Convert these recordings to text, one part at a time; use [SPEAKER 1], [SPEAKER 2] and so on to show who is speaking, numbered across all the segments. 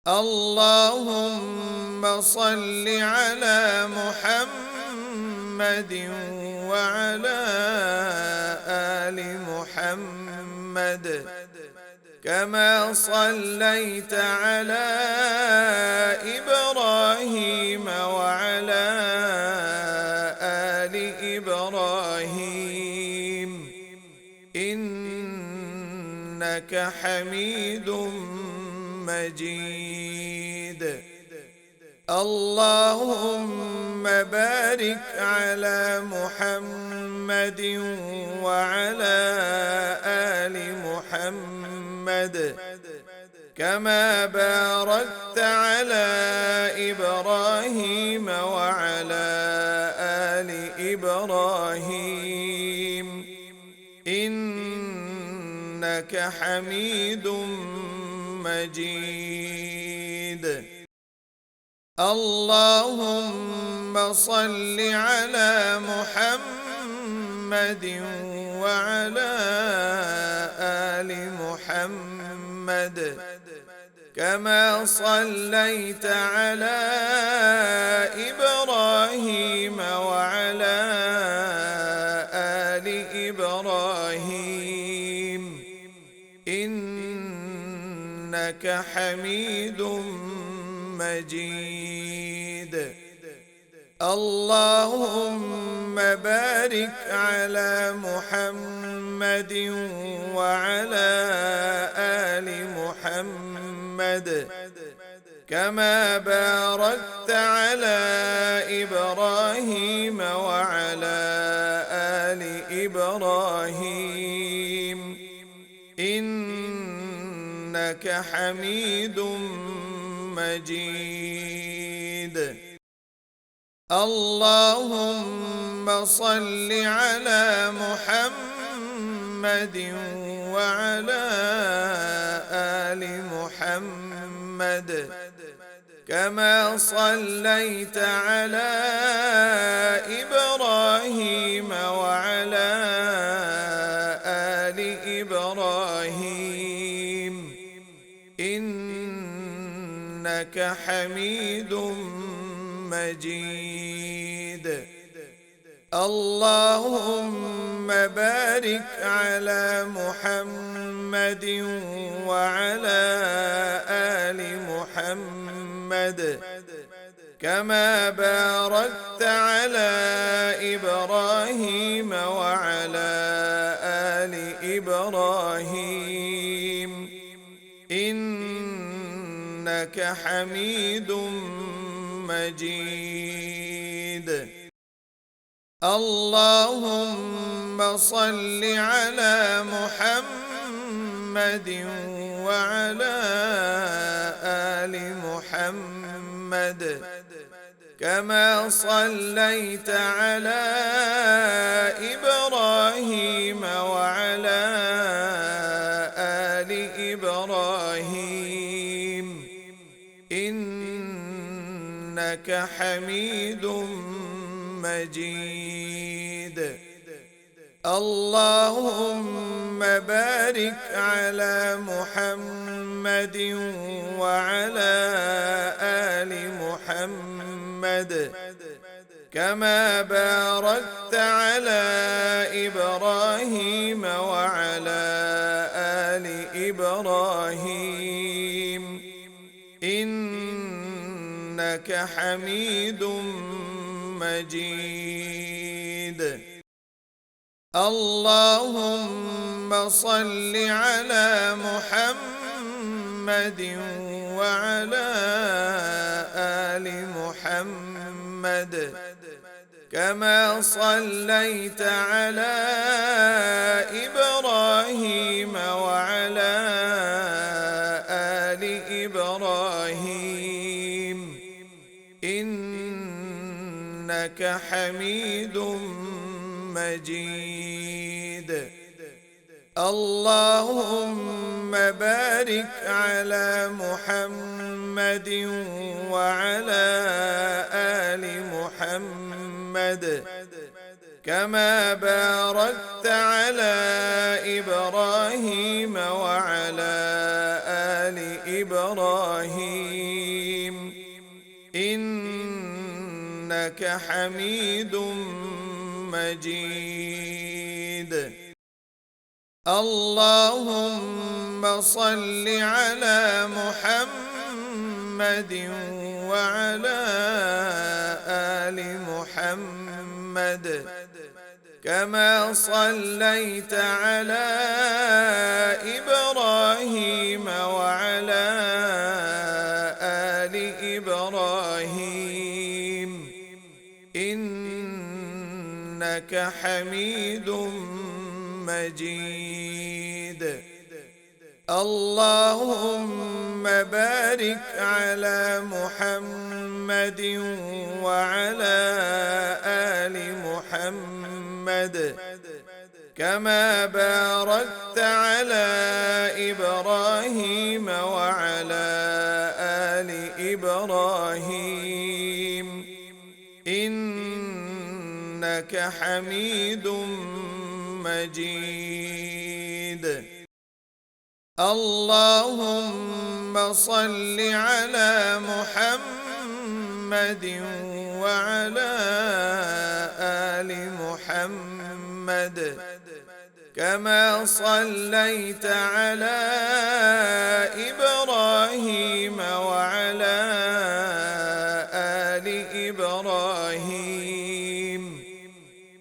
[SPEAKER 1] اللهم صل على محمد وعلى آل محمد كما صليت على إبراهيم وعلى آل إبراهيم إنك حميد مجيد. اللهم بارك على محمد وعلى آل محمد كما باركت على إبراهيم وعلى آل إبراهيم إنك حميد مجيد. اللهم صل على محمد وعلى آل محمد كما صليت على إبراهيم وعلى آل إبراهيم إنك حميد مجيد. اللهم بارك على محمد وعلى آل محمد كما باركت على إبراهيم وعلى آل إبراهيم إنك حميد مجيد. اللهم صل على محمد وعلى آل محمد كما صليت على إبراهيم وعلى آل إبراهيم إنك حميد مجيد. اللهم بارك على محمد وعلى آل محمد كما باركت على إبراهيم وعلى آل إبراهيم إنك حميد مجيد. اللهم صل على محمد وعلى آل محمد كما صليت على إبراهيم وعلى آل إبراهيم إنك حميد مجيد. اللهم بارك على محمد وعلى آل محمد كما باركت على إبراهيم وعلى آل إبراهيم إنك حميد مجيد. اللهم صل على محمد وعلى آل محمد كما صليت على إبراهيم وعلى آل إبراهيم إنك حميد مجيد. اللهم بارك على محمد وعلى آل محمد كما باركت على إبراهيم وعلى آل إبراهيم إبراهيم إنك حميد مجيد. اللهم صل على محمد وعلى آل محمد كما صليت على إبراهيم وعلى آل إبراهيم إنك حميد مجيد. اللهم بارك على محمد وعلى آل محمد كما باركت على إبراهيم وعلى آل إبراهيم إنك حميد مجيد. اللهم صل على محمد وعلى آل محمد كما صليت على إبراهيم وعلى آل إبراهيم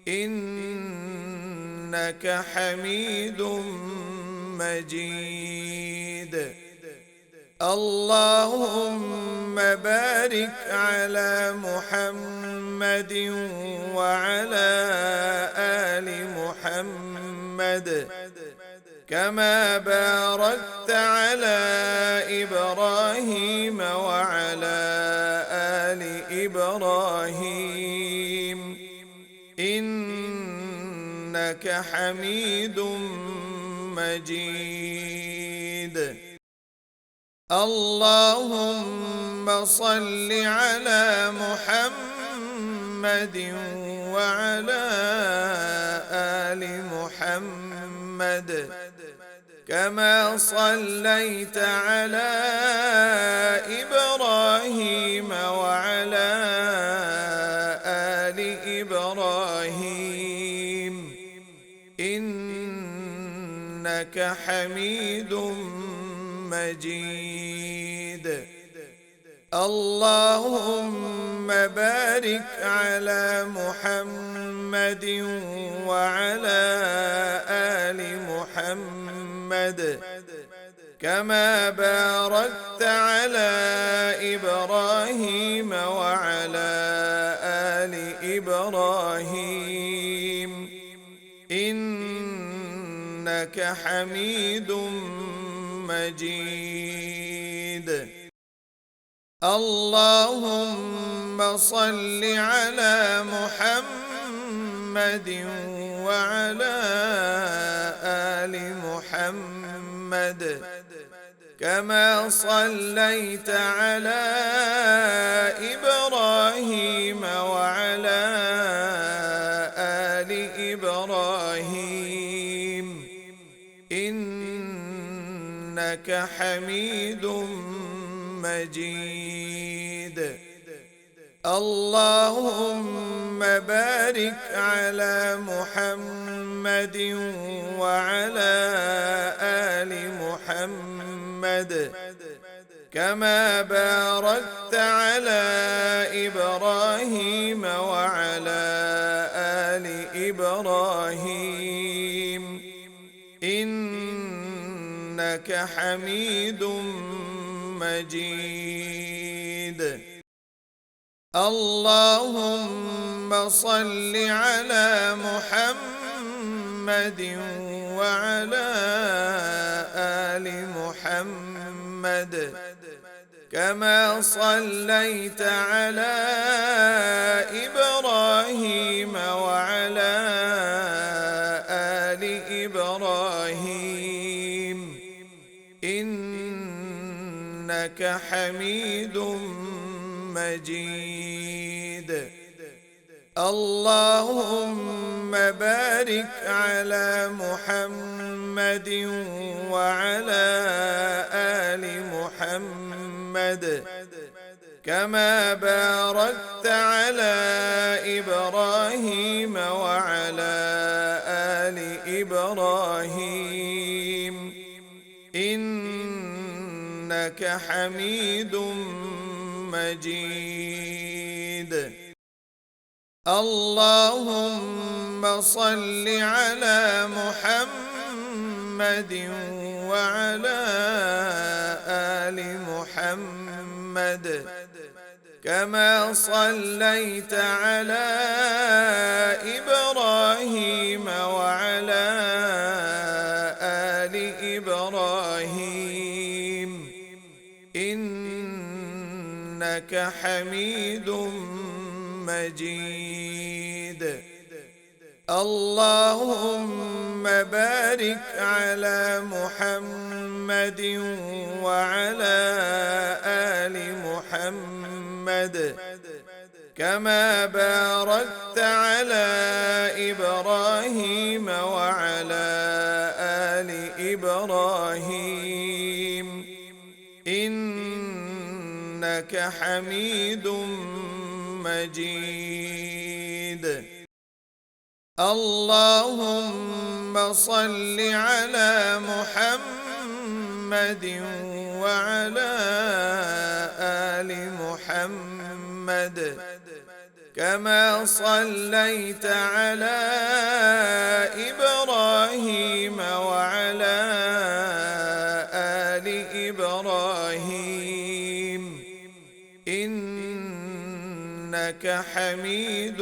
[SPEAKER 1] إنك حميد مجيد. اللهم بارك على محمد وعلى آل محمد كما باركت على إبراهيم وعلى آل إبراهيم إنك حميد مجيد. اللهم صل على محمد وعلى آل محمد كما صليت على إبراهيم وعلى آل إبراهيم إنك حميد مجيد. اللهم بارك على محمد وعلى آل محمد كما باركت على إبراهيم وعلى آل إبراهيم إنك حميد مجيد. اللهم صل على محمد وعلى آل محمد كما صليت على إبراهيم وعلى آل إبراهيم إنك حميد مجيد. اللهم بارك على محمد وعلى آل محمد كما باركت على إبراهيم وعلى آل إبراهيم إنك حميد مجيد. اللهم صل على محمد وعلى آل محمد كما صليت على إبراهيم وعلى آل إبراهيم إنك حميد مجيد. اللهم بارك على محمد وعلى آل محمد محمد كما باركت على إبراهيم وعلى آل إبراهيم إنك حميد مجيد. اللهم صل على محمد وعلى آل محمد كما صليت على إبراهيم وعلى آل إبراهيم إنك حميد مجيد. اللهم بارك على محمد وعلى آل محمد كما باركت على إبراهيم وعلى آل إبراهيم إنك حميد مجيد. اللهم صل على محمد وعلى آل محمد كما صليت على إبراهيم وعلى آل إبراهيم إنك حميد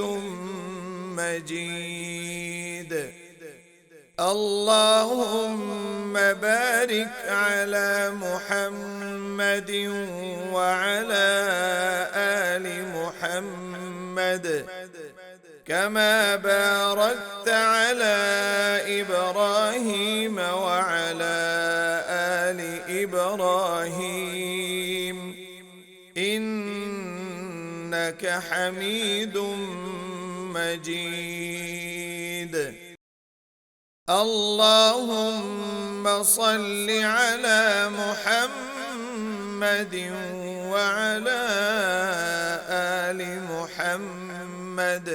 [SPEAKER 1] مجيد. اللهم بارك على محمد وعلى آل محمد كما باركت على إبراهيم وعلى آل إبراهيم إنك حميد مجيد. اللهم صل على محمد وعلى آل محمد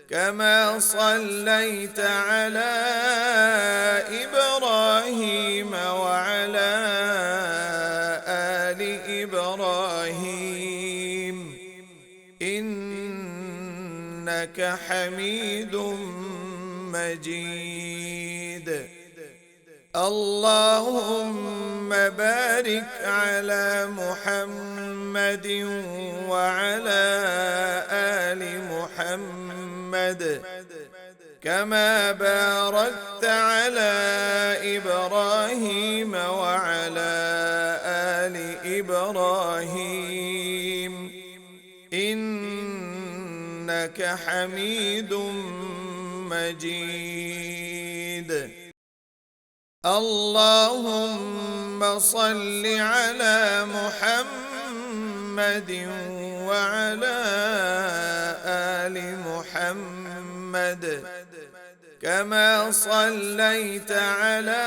[SPEAKER 1] كما صليت على إبراهيم وعلى آل إبراهيم إنك حميد مجيد. اللهم بارك على محمد وعلى آل محمد كما باركت على إبراهيم وعلى آل إبراهيم إنك حميد مجيد. اللهم صل على محمد وعلى آل محمد كما صليت على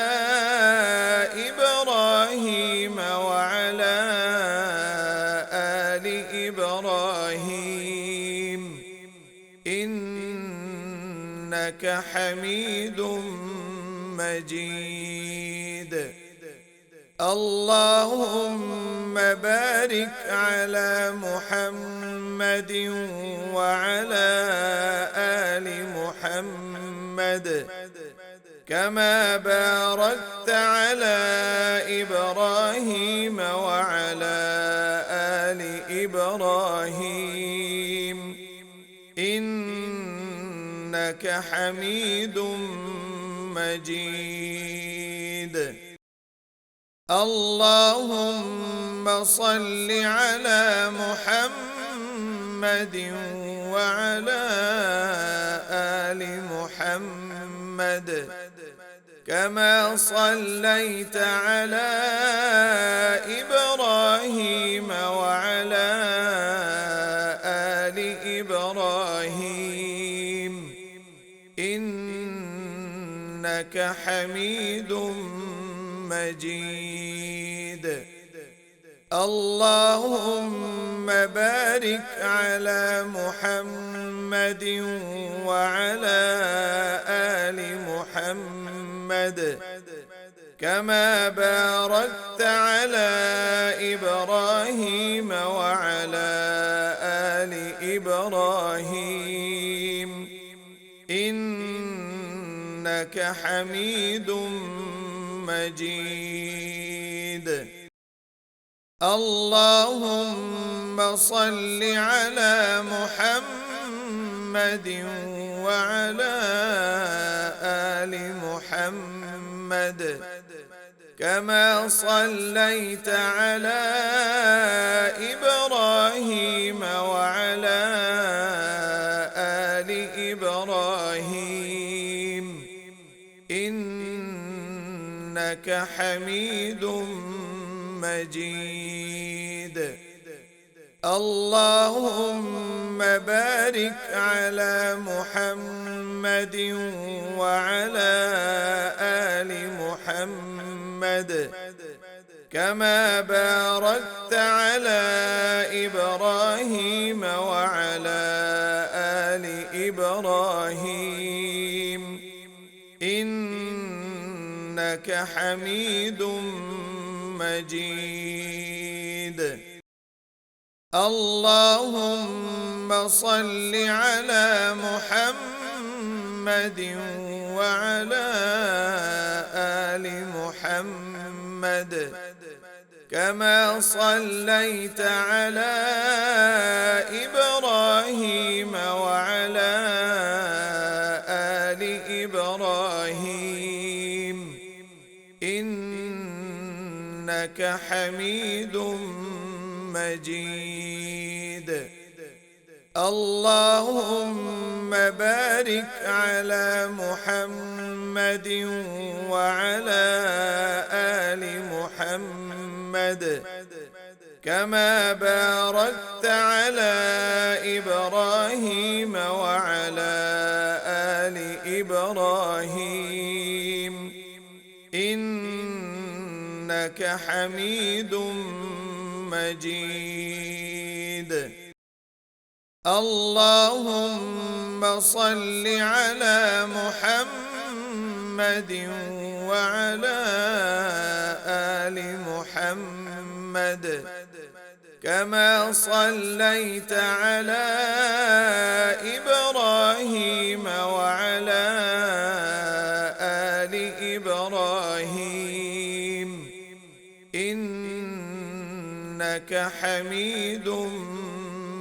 [SPEAKER 1] إبراهيم وعلى آل إبراهيم إنك حميد مجيد. اللهم بارك على محمد وعلى آل محمد كما باركت على إبراهيم وعلى آل إبراهيم إنك حميد مجيد. اللهم صل على محمد وعلى آل محمد كما صليت على إبراهيم وعلى آل إبراهيم إنك حميد مجيد. اللهم بارك على محمد وعلى آل محمد كما باركت على إبراهيم وعلى آل إبراهيم إنك حميد مجيد. اللهم صل على محمد وعلى آل محمد كما صليت على إبراهيم وعلى آل إبراهيم إنك حميد مجيد. اللهم بارك على محمد وعلى آل محمد كما باركت على إبراهيم وعلى آل إبراهيم إنك حميد مجيد. اللهم صل على محمد وعلى آل محمد كما صليت على إبراهيم وعلى آل إبراهيم إنك حميد مجيد. اللهم بارك على محمد وعلى آل محمد كما باركت على إبراهيم وعلى آل إبراهيم إنك حميد مجيد. اللهم صل على محمد وعلى آل محمد كما صليت على إبراهيم وعلى آل إبراهيم إنك حميد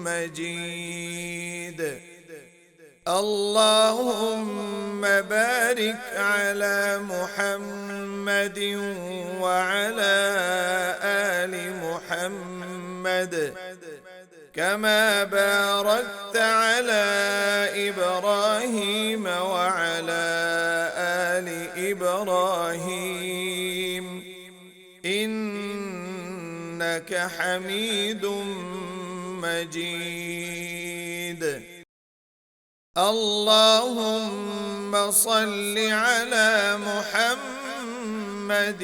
[SPEAKER 1] مجيد. اللهم بارك على محمد وعلى آل محمد كما باركت على إبراهيم وعلى آل إبراهيم إنك حميد مجيد. اللهم صل على محمد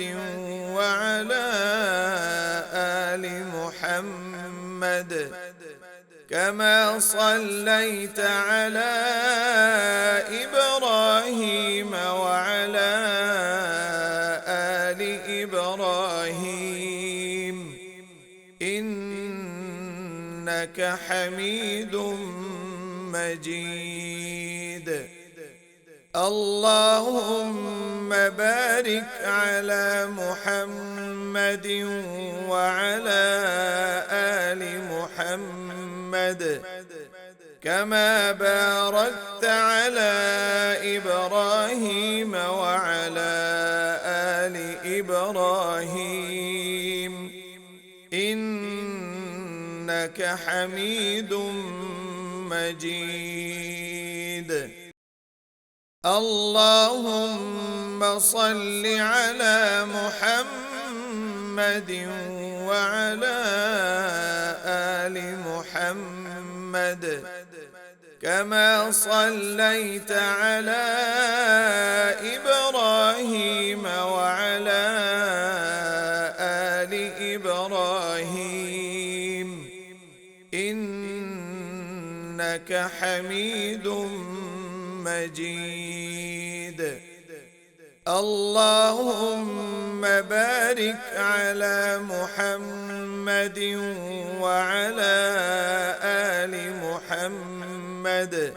[SPEAKER 1] وعلى آل محمد كما صليت على إبراهيم وعلى آل إبراهيم إنك حميد مجيد. اللهم بارك على محمد وعلى آل محمد كما باركت على إبراهيم وعلى آل إبراهيم إنك حميد مجيد. اللهم صل على محمد وعلى آل محمد كما صليت على إبراهيم وعلى آل إبراهيم إبراهيم إنك حميد مجيد. اللهم بارك على محمد وعلى آل محمد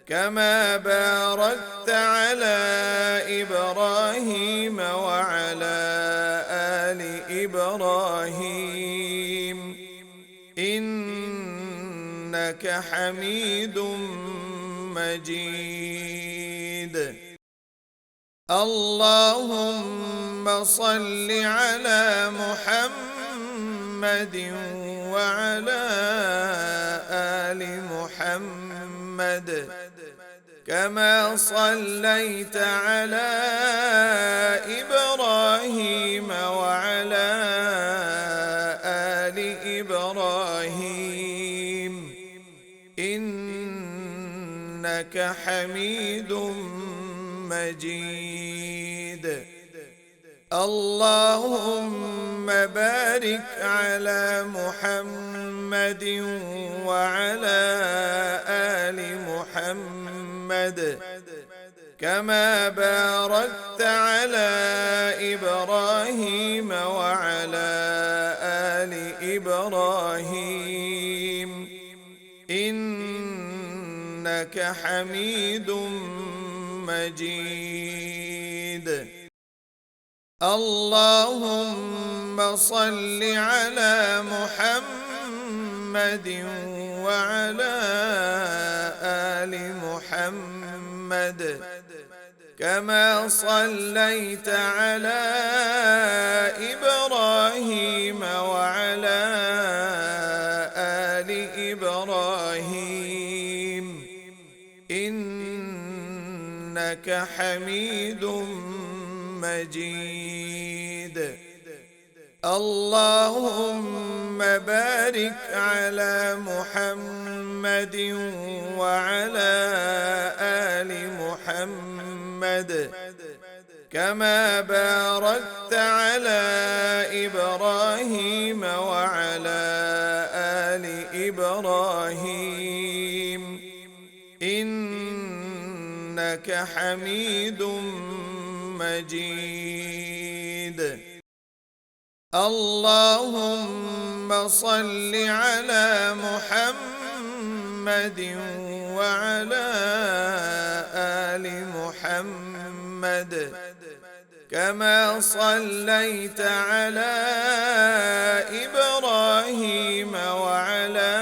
[SPEAKER 1] كما باركت على إبراهيم وعلى آل إبراهيم إنك حميد مجيد. اللهم صل على محمد وعلى آل محمد كما صليت على إبراهيم وعلى آل إبراهيم إنك حميد مجيد. اللهم بارك على محمد وعلى آل محمد كما باركت على إبراهيم وعلى آل إبراهيم إنك حميد مجيد. اللهم صل على محمد وعلى آل محمد كما صليت على إبراهيم وعلى آل إبراهيم إنك حميد مجيد. اللهم بارك على محمد وعلى آل محمد كما باركت على إبراهيم وعلى آل إبراهيم إنك حميد مجيد. اللهم صل على محمد وعلى آل محمد كما صليت على إبراهيم وعلى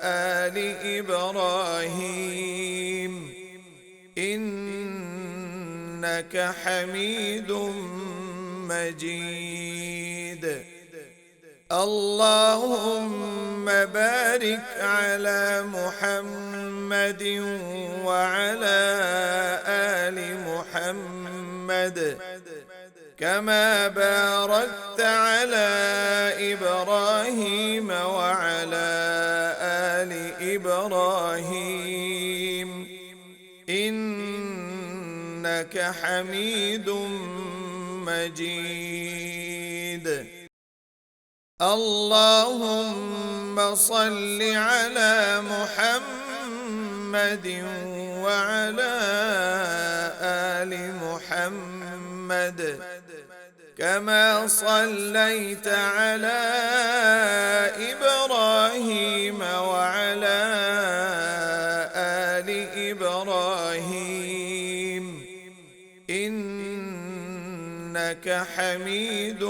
[SPEAKER 1] آل إبراهيم إنك حميد مجيد. اللهم بارك على محمد وعلى آل محمد كما باركت على إبراهيم وعلى آل إبراهيم إنك حميد مجيد. اللهم صل على محمد وعلى آل محمد كما صليت على إبراهيم وعلى آل إبراهيم إنك حميد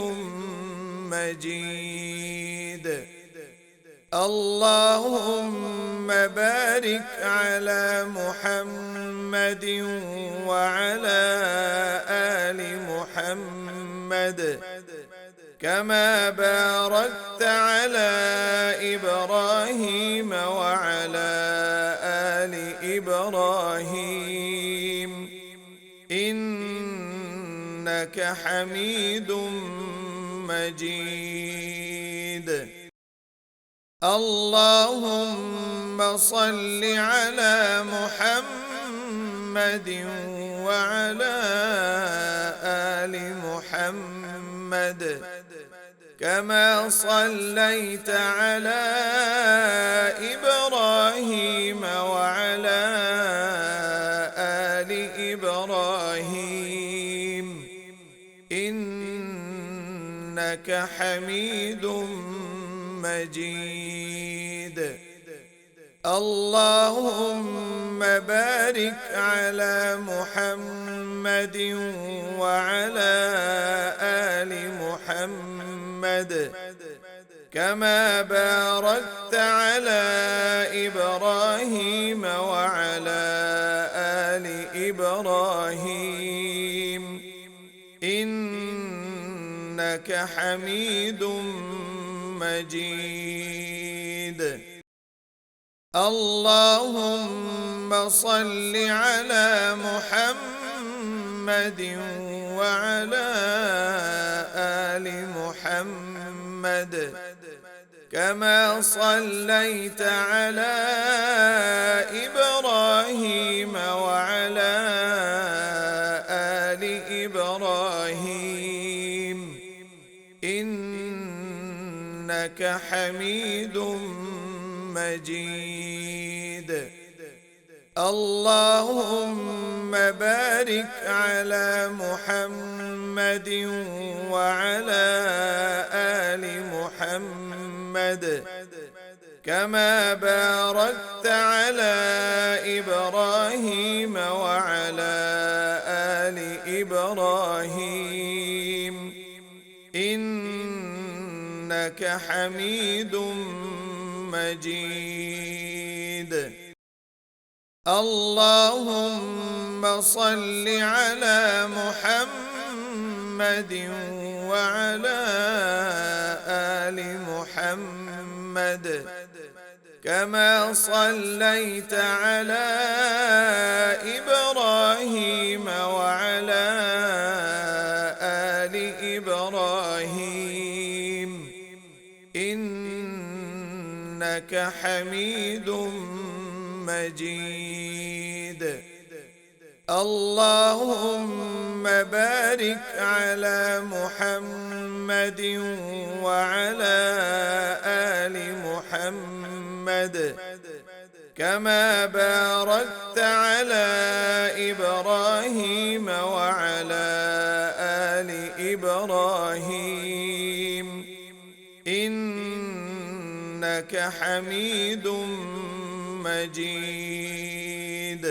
[SPEAKER 1] مجيد. اللهم بارك على محمد وعلى آل محمد كما باركت على إبراهيم وعلى آل إبراهيم إنك حميد مجيد. اللهم صل على محمد وعلى آل محمد كما صليت على إبراهيم وعلى آل إبراهيم إنك حميد مجيد. اللهم بارك على محمد وعلى آل محمد كما باركت على إبراهيم وعلى آل إبراهيم إنك حميد مجيد. اللهم صل على محمد وعلى آل محمد كما صليت على إبراهيم وعلى آل إبراهيم إنك حميد مجيد. اللهم بارك على محمد وعلى آل محمد كما باركت على إبراهيم وعلى آل إبراهيم إنك حميد مجيد. اللهم صل على محمد وعلى آل محمد كما صليت على إبراهيم وعلى آل إبراهيم إنك حميد مجيد. اللهم بارك على محمد وعلى آل محمد كما باركت على إبراهيم وعلى آل إبراهيم إنك حميد مجيد.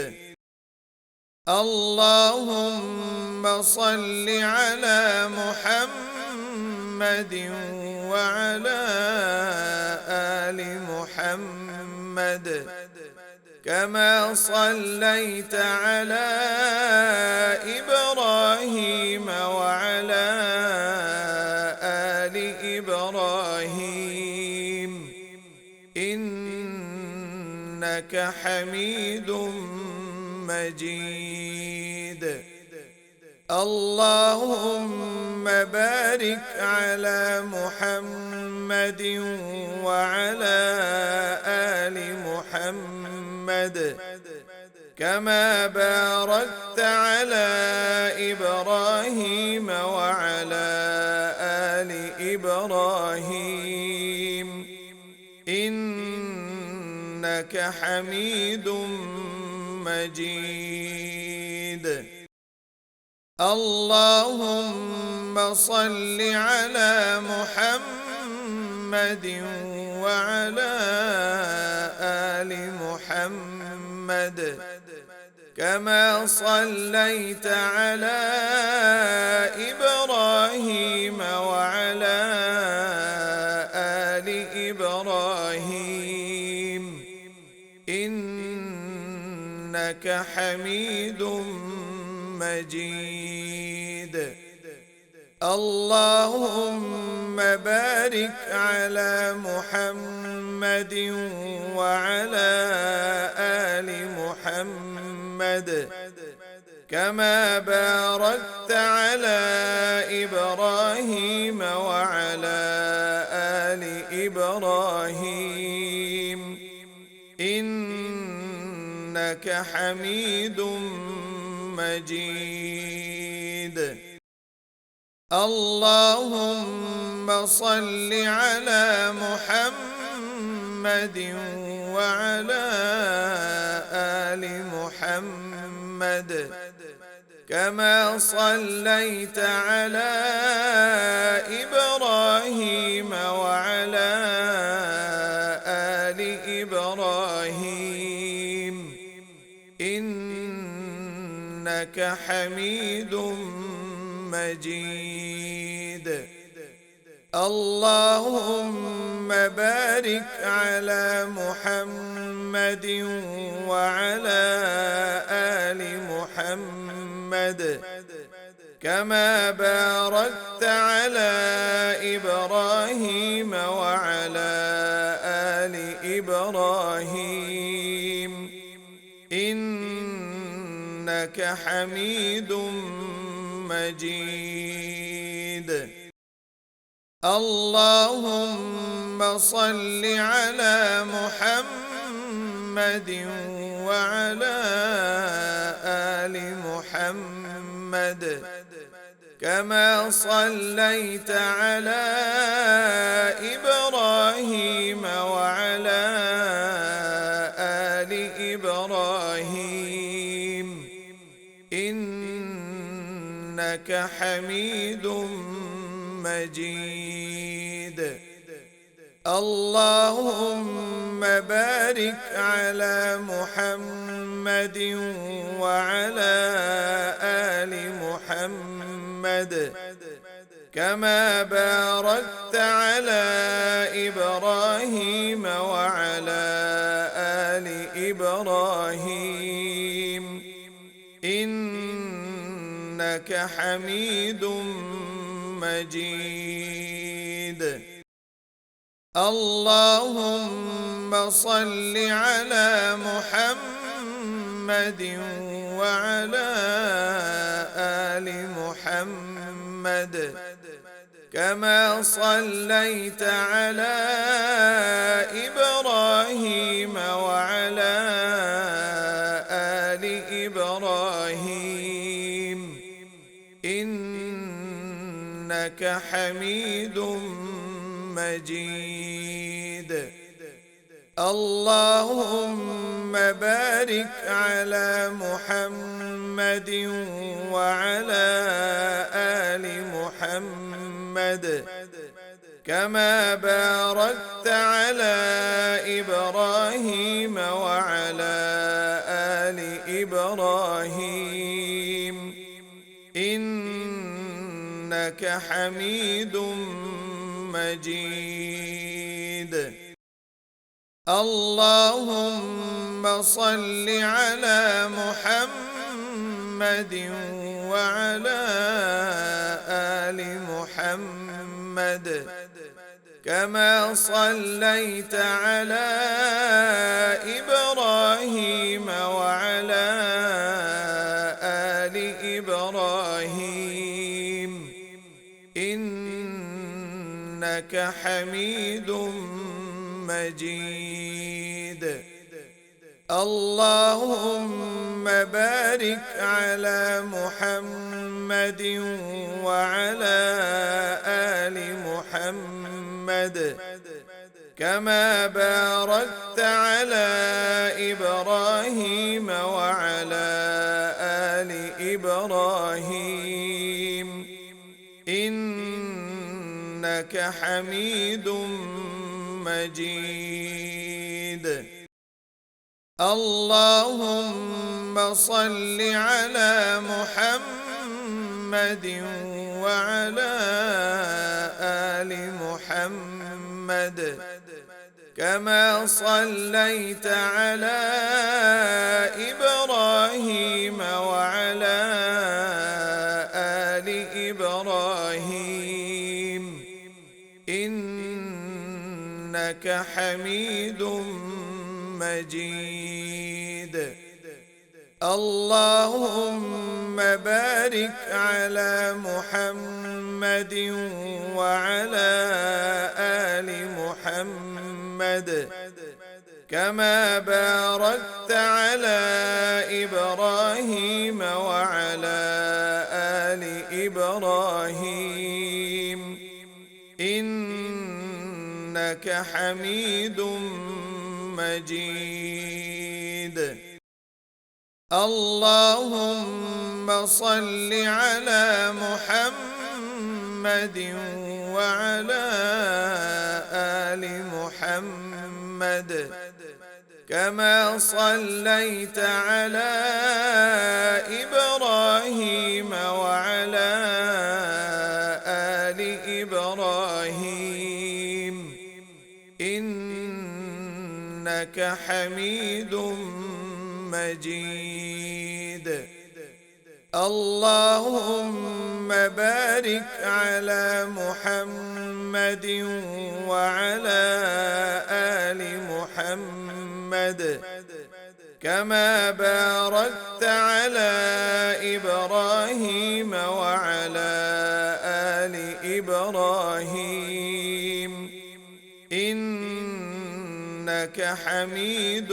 [SPEAKER 1] اللهم صل على محمد وعلى آل محمد كما صليت على إبراهيم وعلى آل إبراهيم إنك حميد مجيد. اللهم بارك على محمد وعلى آل محمد كما باركت على إبراهيم وعلى آل إبراهيم إنك حميد مجيد. اللهم صل على محمد وعلى آل محمد كما صليت على إبراهيم وعلى آل إبراهيم إنك حميد مجيد. اللهم بارك على محمد وعلى آل محمد كما باركت على إبراهيم وعلى آل إبراهيم إنك حميد مجيد. اللهم صل على محمد وعلى آل محمد كما صليت على إبراهيم وعلى آل إبراهيم إنك حميد مجيد. اللهم بارك على محمد وعلى آل محمد كما باركت على إبراهيم وعلى آل إبراهيم إنك حميد مجيد. اللهم صل على محمد وعلى آل محمد كما صليت على إبراهيم وعلى آل إبراهيم إنك حميد مجيد. اللهم بارك على محمد وعلى آل محمد كما باركت على إبراهيم وعلى آل إبراهيم إنك حميد مجيد. اللهم صل على محمد وعلى آل محمد كما صليت على إبراهيم وعلى آل إبراهيم إنك حميد مجيد. اللهم بارك على محمد وعلى آل محمد كما باركت على إبراهيم وعلى آل إبراهيم إنك حميد مجيد. اللهم صل على محمد وعلى آل محمد كما صليت على إبراهيم وعلى آل إبراهيم إنك حميد مجيد. اللهم بارك على محمد وعلى آل محمد كما باركت على إبراهيم وعلى آل إبراهيم إنك حميد مجيد. اللهم صل على محمد وعلى آل محمد كما صليت على إبراهيم وعلى آل إبراهيم إنك حميد مجيد. اللهم بارك على محمد وعلى آل محمد كما باركت على إبراهيم وعلى آل إبراهيم حميد مجيد. اللهم صل على محمد وعلى آل محمد كما صليت على إبراهيم وعلى آل إبراهيم إنك حميد مجيد. اللهم بارك على محمد وعلى آل محمد كما باركت على إبراهيم وعلى آل إبراهيم إنك حميد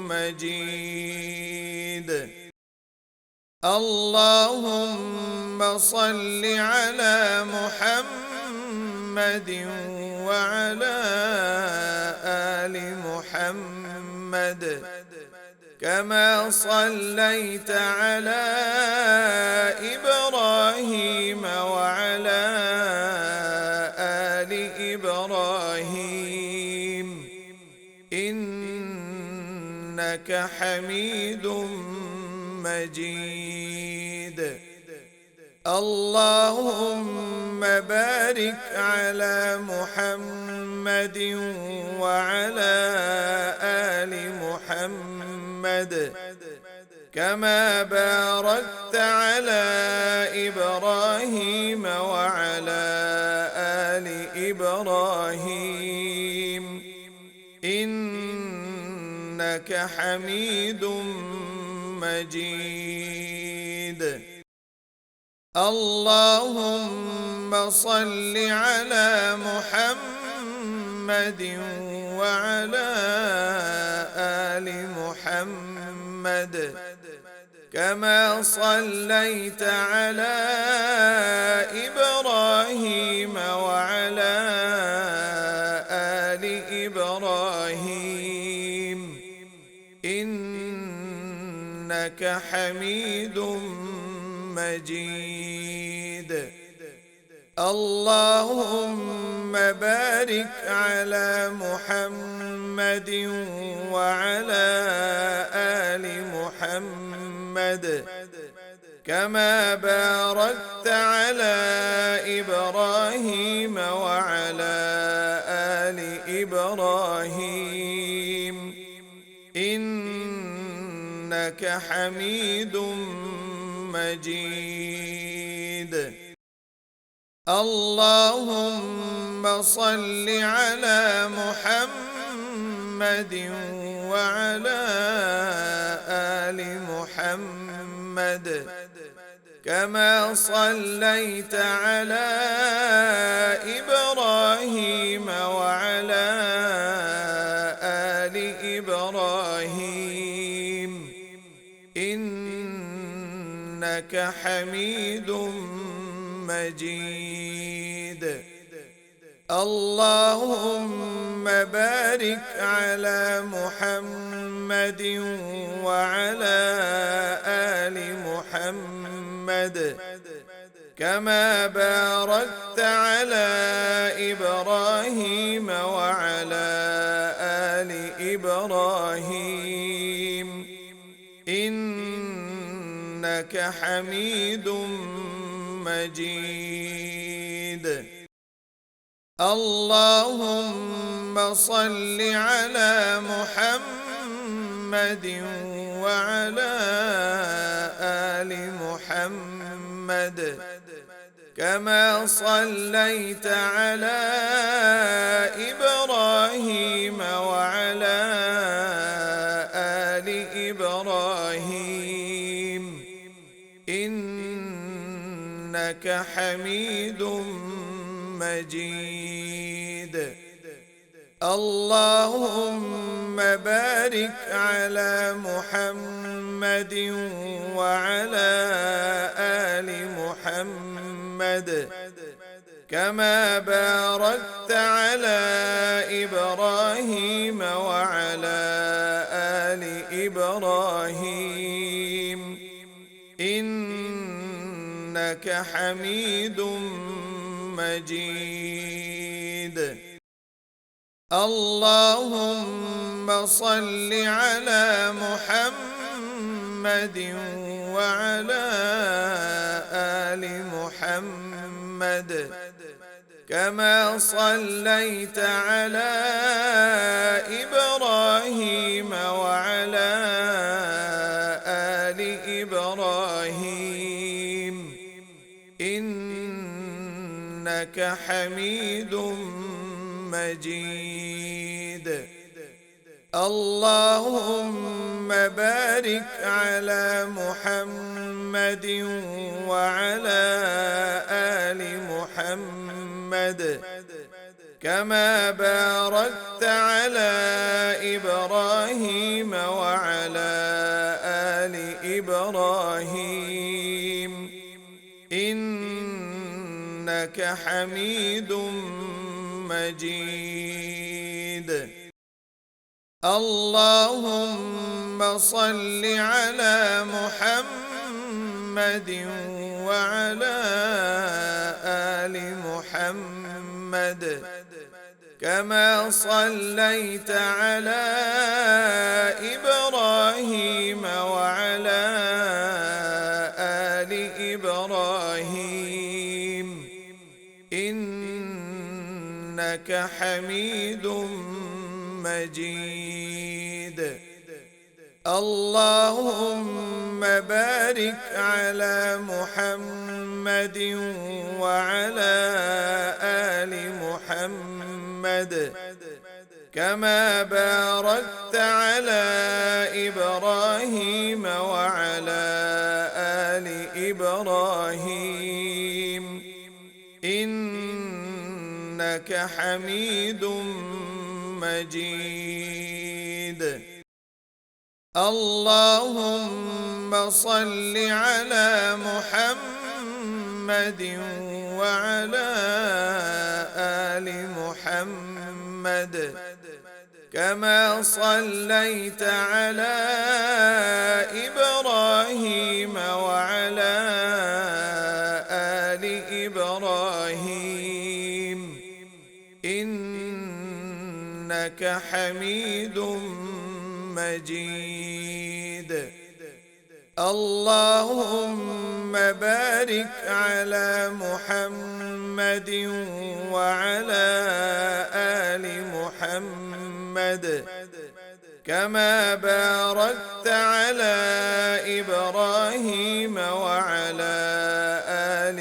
[SPEAKER 1] مجيد. اللهم صل على محمد وعلى آل محمد كما صليت على إبراهيم وعلى آل إبراهيم إنك حميد مجيد. اللهم بارك على محمد وعلى آل محمد كما باركت على إبراهيم وعلى آل إبراهيم إنك حميد مجيد. اللهم صل على محمد وعلى آل محمد كما صليت على إبراهيم وعلى آل إبراهيم إنك حميد مجيد. اللهم بارك على محمد وعلى آل محمد كما باركت على إبراهيم وعلى آل إبراهيم إنك حميد مجيد. اللهم صل على محمد وعلى آل محمد كما صليت على إبراهيم وعلى آل إبراهيم إنك حميد مجيد. اللهم بارك على محمد وعلى آل محمد كما باركت على إبراهيم وعلى آل إبراهيم إنك حميد مجيد. اللهم صل على محمد وعلى آل محمد كما صليت على إبراهيم وعلى آل إبراهيم إنك حميد مجيد. اللهم بارك على محمد وعلى آل محمد كما باركت على إبراهيم وعلى آل إبراهيم إنك حميد مجيد. اللهم صل على محمد وعلى آل محمد كما صليت على إبراهيم وعلى آل إبراهيم إنك حميد مجيد. اللهم بارك على محمد وعلى آل محمد كما باركت على إبراهيم وعلى آل إبراهيم إنك حميد مجيد. اللهم صل على محمد وعلى آل محمد كما صليت على إبراهيم وعلى آل إبراهيم إنك حميد مجيد. اللهم بارك على محمد وعلى آل محمد كما باركت على إبراهيم وعلى آل إبراهيم إنك حميد مجيد. اللهم صل على محمد وعلى آل محمد كما صليت على إبراهيم وعلى آل إبراهيم إنك حميد مجيد. اللهم بارك على محمد وعلى آل محمد كما باركت على إبراهيم وعلى آل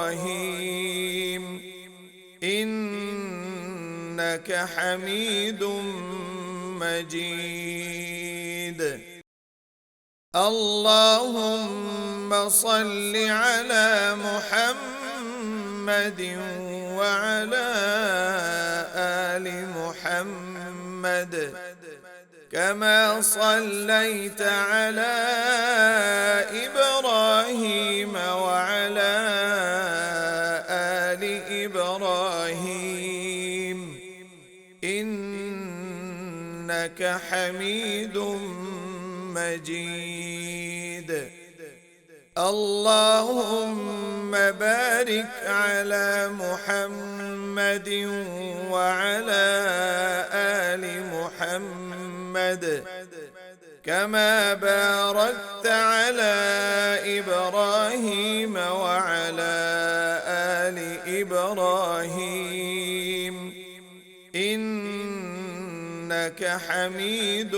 [SPEAKER 1] إبراهيم إنك حميد مجيد. اللهم صل على محمد وعلى آل محمد كما صليت على إبراهيم وعلى آل إبراهيم إنك حميد مجيد. اللهم بارك على محمد وعلى آل محمد كما باركت على إبراهيم وعلى آل إبراهيم إنك حميد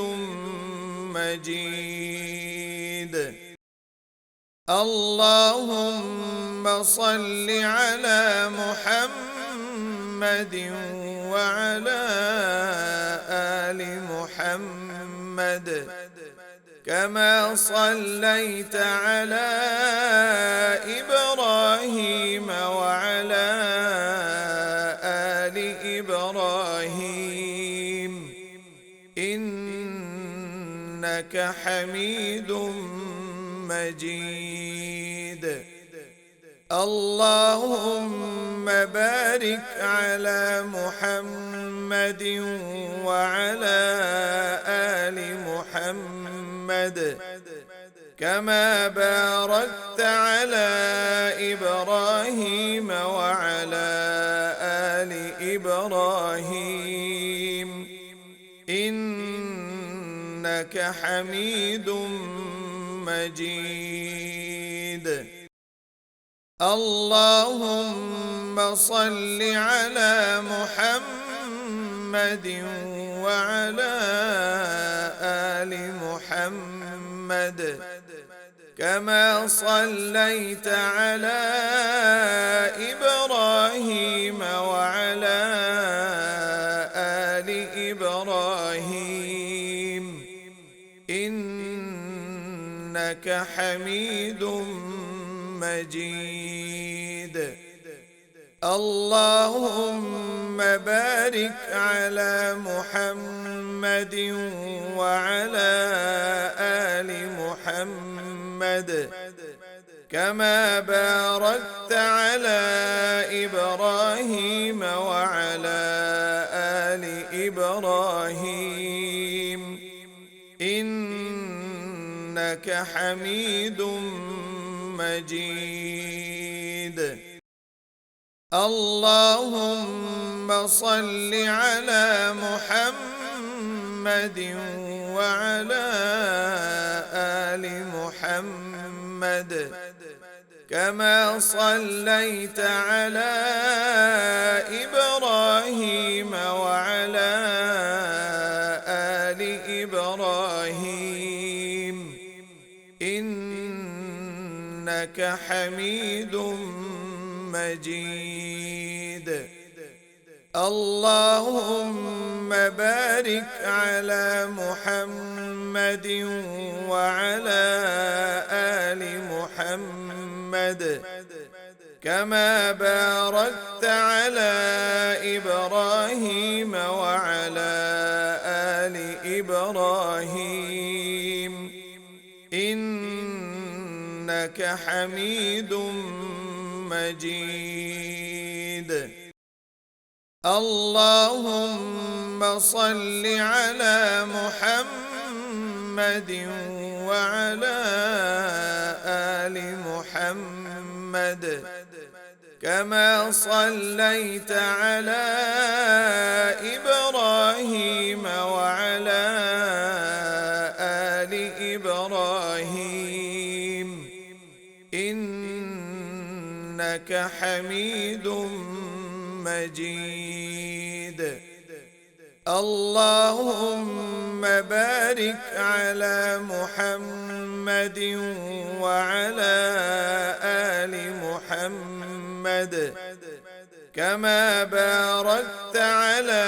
[SPEAKER 1] مجيد. اللهم صل على محمد وعلى آل محمد كما صليت على إبراهيم وعلى آل إبراهيم إنك حميد مجيد. اللهم بارك على محمد وعلى آل محمد كما باركت على إبراهيم وعلى آل إبراهيم إنك حميد مجيد. اللهم صل على محمد وعلى آل محمد كما صليت على إبراهيم وعلى آل إبراهيم إنك حميد مجيد. اللهم بارك على محمد وعلى آل محمد كما باركت على إبراهيم وعلى آل إبراهيم إنك حميد مجيد. اللهم صل على محمد وعلى آل محمد كما صليت على إبراهيم وعلى آل إبراهيم إنك حميد مجيد. اللهم بارك على محمد وعلى آل محمد كما باركت على إبراهيم وعلى آل إبراهيم إنك حميد مجيد. اللهم صل على محمد وعلى آل محمد كما صليت على إبراهيم وعلى آل إبراهيم إنك حميد مجيد. اللهم بارك على محمد وعلى آل محمد كما باركت على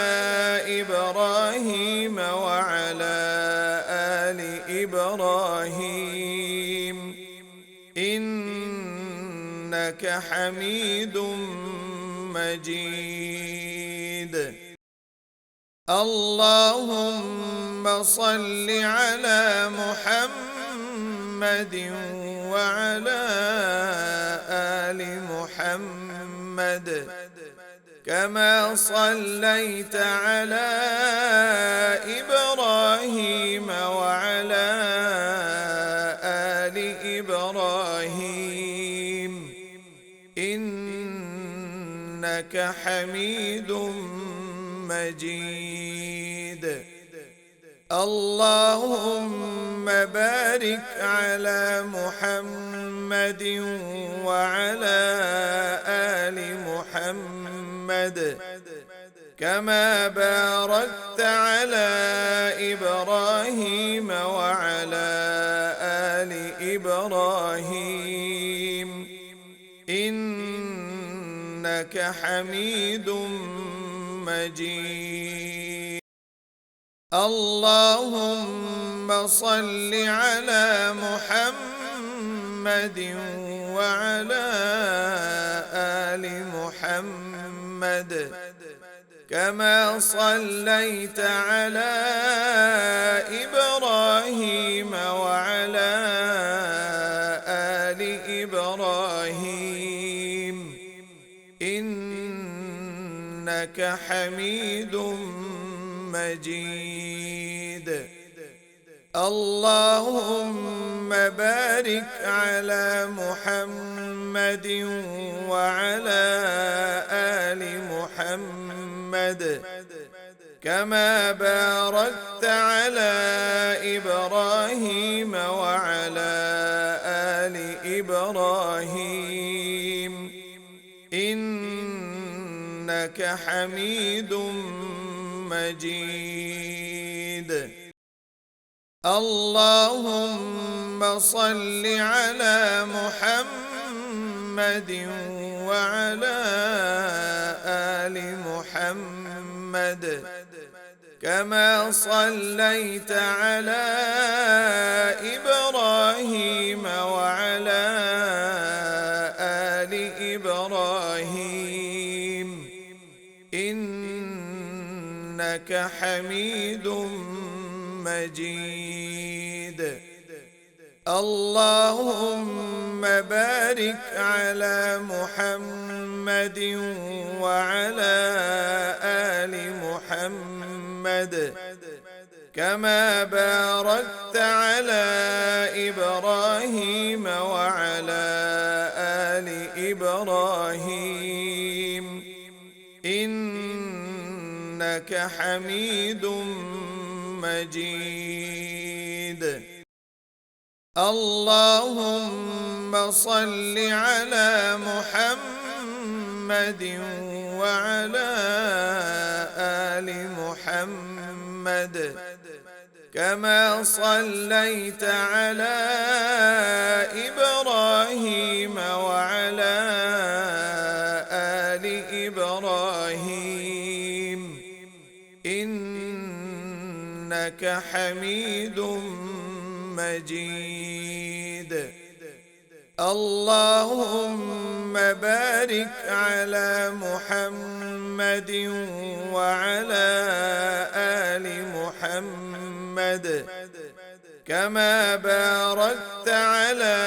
[SPEAKER 1] إبراهيم وعلى آل إبراهيم إنك حميد مجيد. اللهم صل على محمد وعلى آل محمد كما صليت على إبراهيم وعلى آل إبراهيم إنك حميد مجيد. اللهم بارك على محمد وعلى آل محمد كما باركت على إبراهيم وعلى آل إبراهيم إنك حميد مجيد. اللهم صل على محمد وعلى آل محمد كما صليت على إبراهيم وعلى آل إبراهيم إنك حميد مجيد. اللهم بارك على محمد وعلى آل محمد كما باركت على إبراهيم وعلى آل إبراهيم إنك حميد مجيد. اللهم صل على محمد وعلى آل محمد كما صليت على إبراهيم وعلى آل إبراهيم إنك حميد مجيد. اللهم بارك على محمد وعلى آل محمد كما باركت على إبراهيم وعلى آل إبراهيم إنك حميد مجيد. اللهم صل على محمد وعلى آل محمد كما صليت على إبراهيم وعلى آل إبراهيم إنك حميد مجيد. اللهم بارك على محمد وعلى آل محمد كما باركت على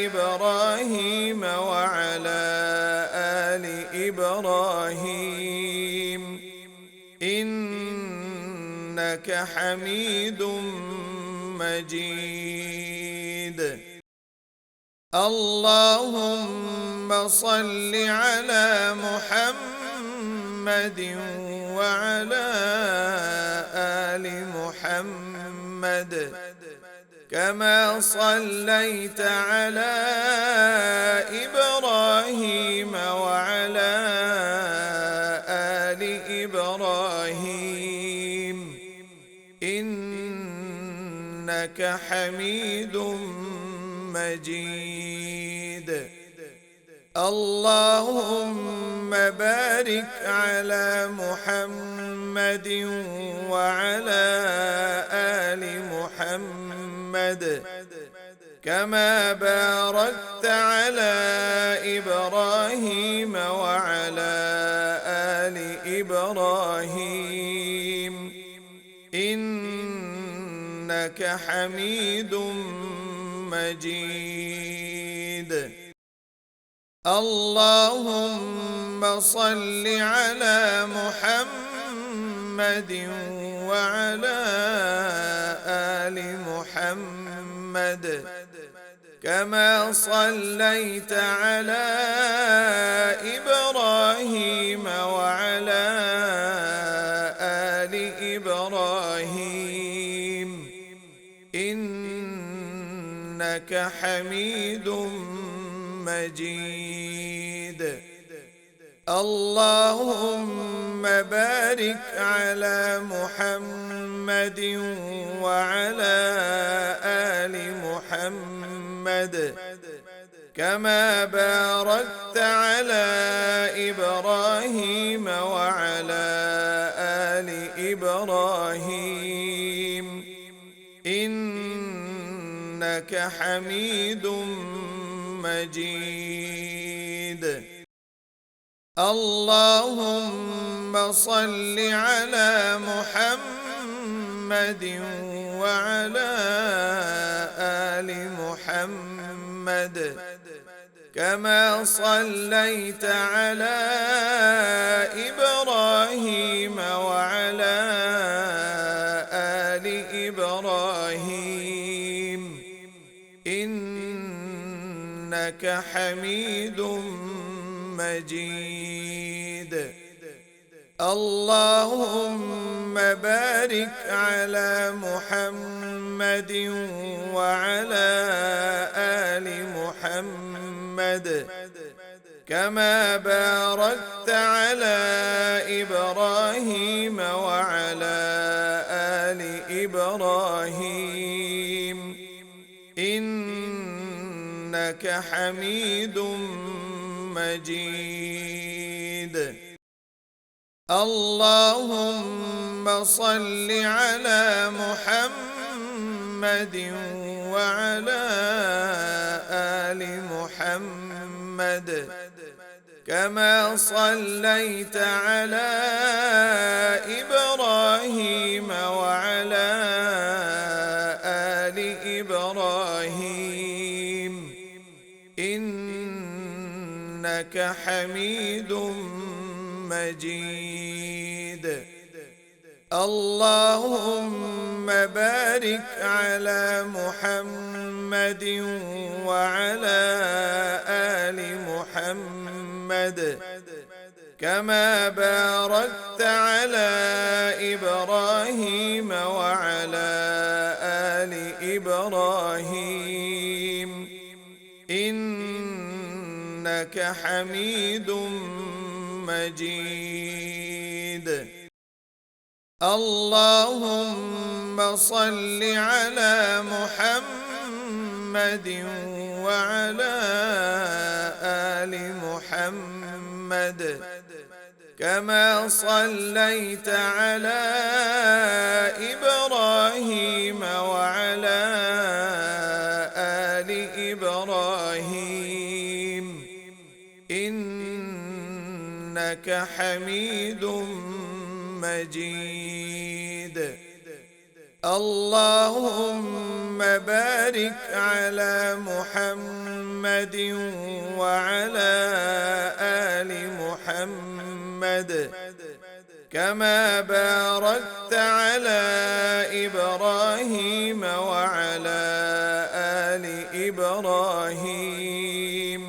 [SPEAKER 1] إبراهيم وعلى آل إبراهيم إنك حميد مجيد. اللهم صل على محمد وعلى آل محمد كما صليت على إبراهيم وعلى آل إبراهيم إنك حميد مجيد. اللهم بارك على محمد وعلى آل محمد كما باركت على إبراهيم وعلى آل إبراهيم إنك حميد مجيد. اللهم صل على محمد وعلى آل محمد كما صليت على إبراهيم وعلى آل إبراهيم إنك حميد مجيد. اللهم بارك على محمد وعلى آل محمد كما باركت على إبراهيم وعلى آل إبراهيم إنك حميد مجيد. اللهم صل على محمد وعلى آل محمد كما صليت على إبراهيم وعلى آل إبراهيم إنك حميد مجيد. اللهم بارك على محمد وعلى آل محمد كما باركت على إبراهيم وعلى آل إبراهيم إنك حميد مجيد. اللهم صل على محمد وعلى آل محمد كما صليت على إبراهيم وعلى آل إبراهيم إنك حميد مجيد. اللهم بارك على محمد وعلى آل محمد كما باركت على إبراهيم وعلى آل إبراهيم إنك حميد مجيد. اللهم صل على محمد وعلى آل محمد كما صليت على إبراهيم وعلى آل إبراهيم إنك حميد مجيد. اللهم بارك على محمد وعلى آل محمد كما باركت على إبراهيم وعلى آل إبراهيم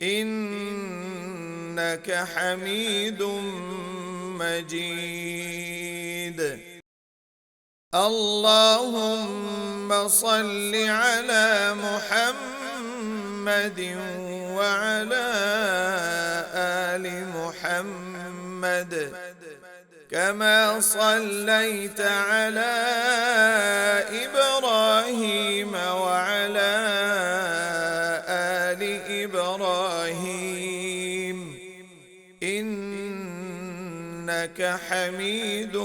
[SPEAKER 1] إنك حميد مجيد. اللهم صل على محمد وعلى آل محمد كما صليت على إبراهيم وعلى آل إبراهيم إنك حميد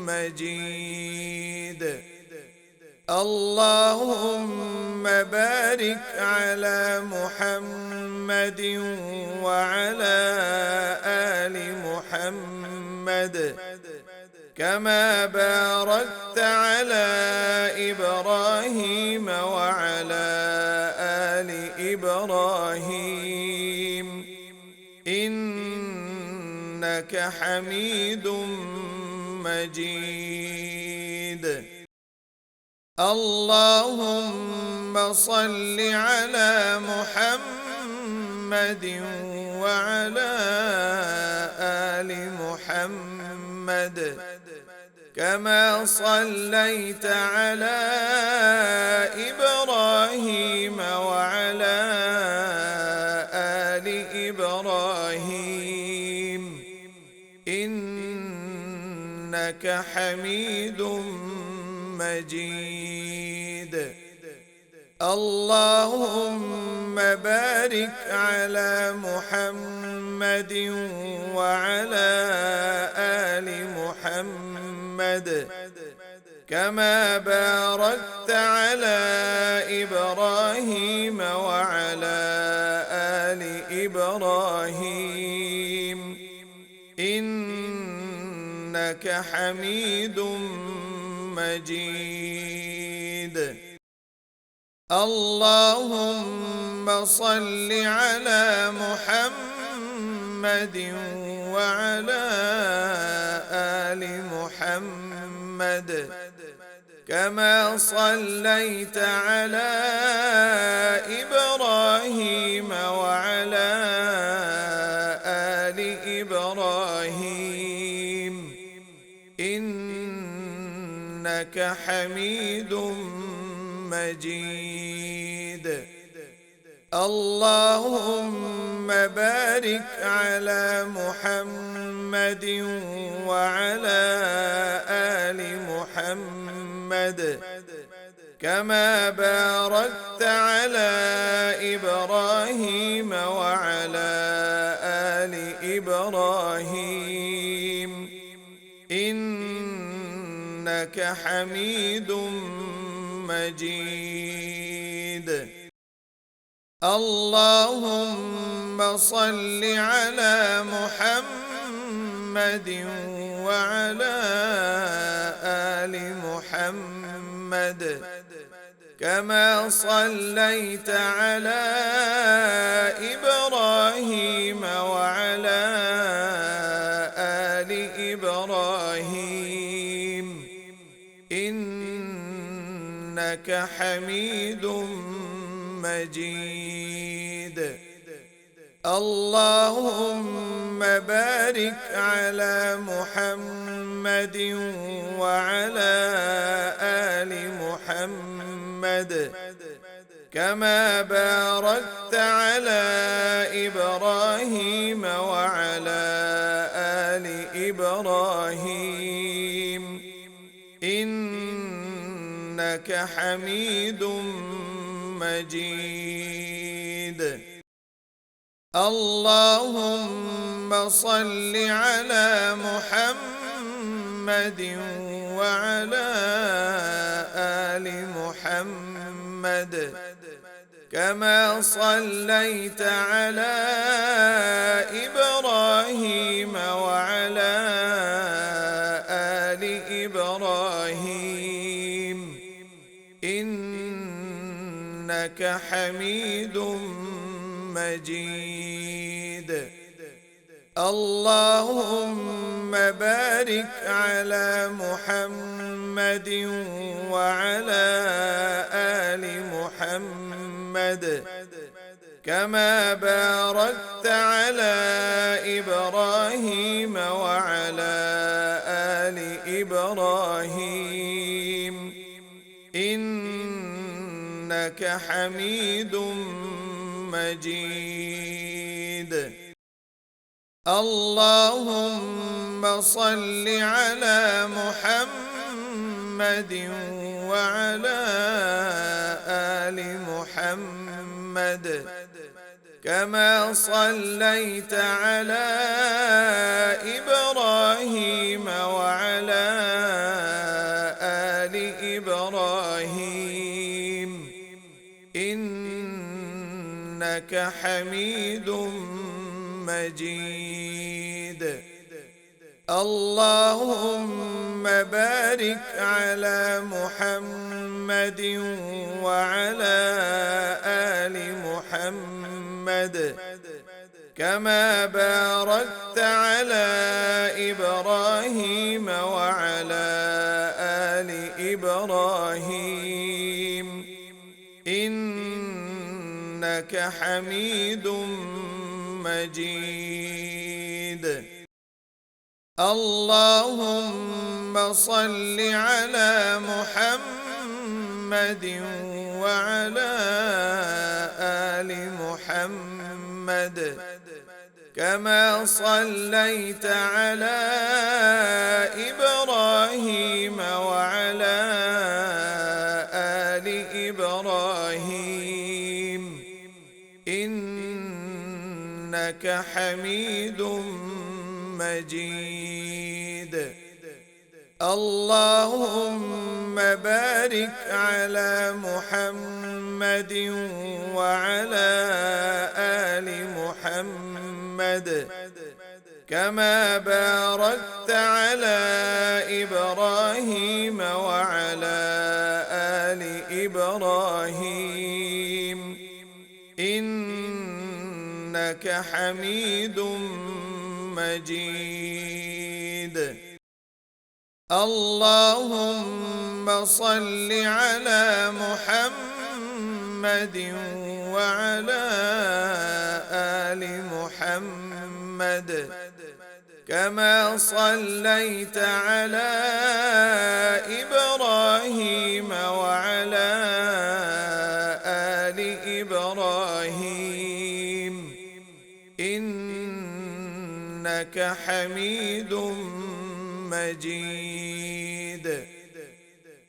[SPEAKER 1] مجيد. اللهم بارك على محمد وعلى آل محمد كما باركت على إبراهيم وعلى آل إبراهيم إنك حميد مجيد. اللهم صل على محمد وعلى آل محمد كما صليت على إبراهيم وعلى آل إبراهيم إنك حميد مجيد. اللهم بارك على محمد وعلى آل محمد كما باركت على إبراهيم وعلى آل إبراهيم إنك حميد مجيد. اللهم صل على محمد وعلى آل محمد كما صليت على إبراهيم وعلى آل إبراهيم إنك حميد مجيد. اللهم بارك على محمد وعلى آل محمد كما باركت على إبراهيم وعلى آل إبراهيم إنك حميد مجيد. اللهم صل على محمد وعلى آل محمد كما صليت على إبراهيم وعلى آل إبراهيم إنك حميد مجيد. اللهم بارك على محمد وعلى آل محمد كما باركت على إبراهيم وعلى آل إبراهيم إنك حميد مجيد. اللهم صل على محمد وعلى آل محمد كما صليت على إبراهيم وعلى آل إبراهيم إنك حميد مجيد. اللهم بارك على محمد وعلى آل محمد كما باركت على إبراهيم وعلى آل إبراهيم إنك حميد مجيد. اللهم صل على محمد وعلى آل محمد كما صليت على إبراهيم وعلى آل إبراهيم إنك حميد مجيد. اللهم بارك على محمد وعلى آل محمد كما باركت على إبراهيم وعلى آل إبراهيم إنك حميد مجيد. اللهم صل على محمد وعلى آل محمد كما صليت على إبراهيم وعلى آل إبراهيم إنك حميد مجيد. اللهم بارك على محمد وعلى آل محمد كما باركت على إبراهيم وعلى آل إبراهيم حميد مجيد. اللهم صل على محمد وعلى آل محمد كما صليت على إبراهيم وعلى آل إبراهيم إنك حميد مجيد.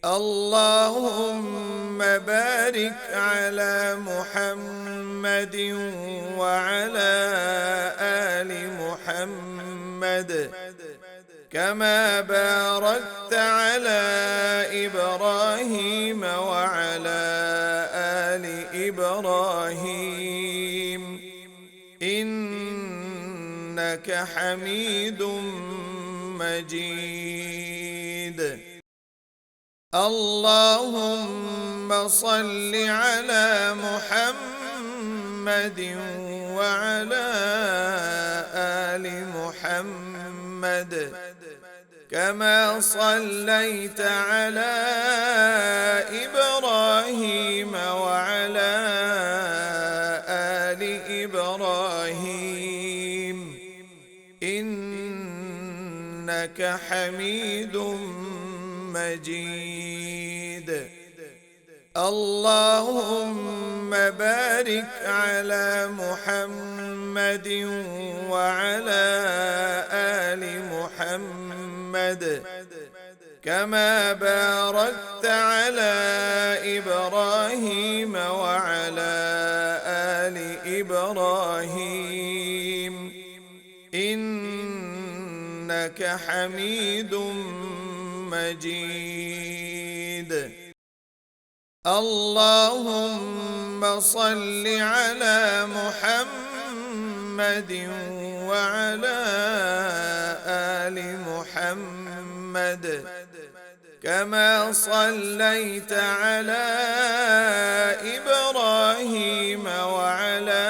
[SPEAKER 1] اللهم بارك على محمد وعلى آل محمد كما باركت على إبراهيم وعلى آل إبراهيم إنك حميد مجيد. اللهم صل على محمد وعلى آل محمد كما صليت على إبراهيم وعلى آل إبراهيم إنك حميد مجيد. اللهم بارك على محمد وعلى آل محمد كما باركت على إبراهيم وعلى آل إبراهيم إنك حميد مجيد. اللهم صل على محمد وعلى آل محمد كما صليت على إبراهيم وعلى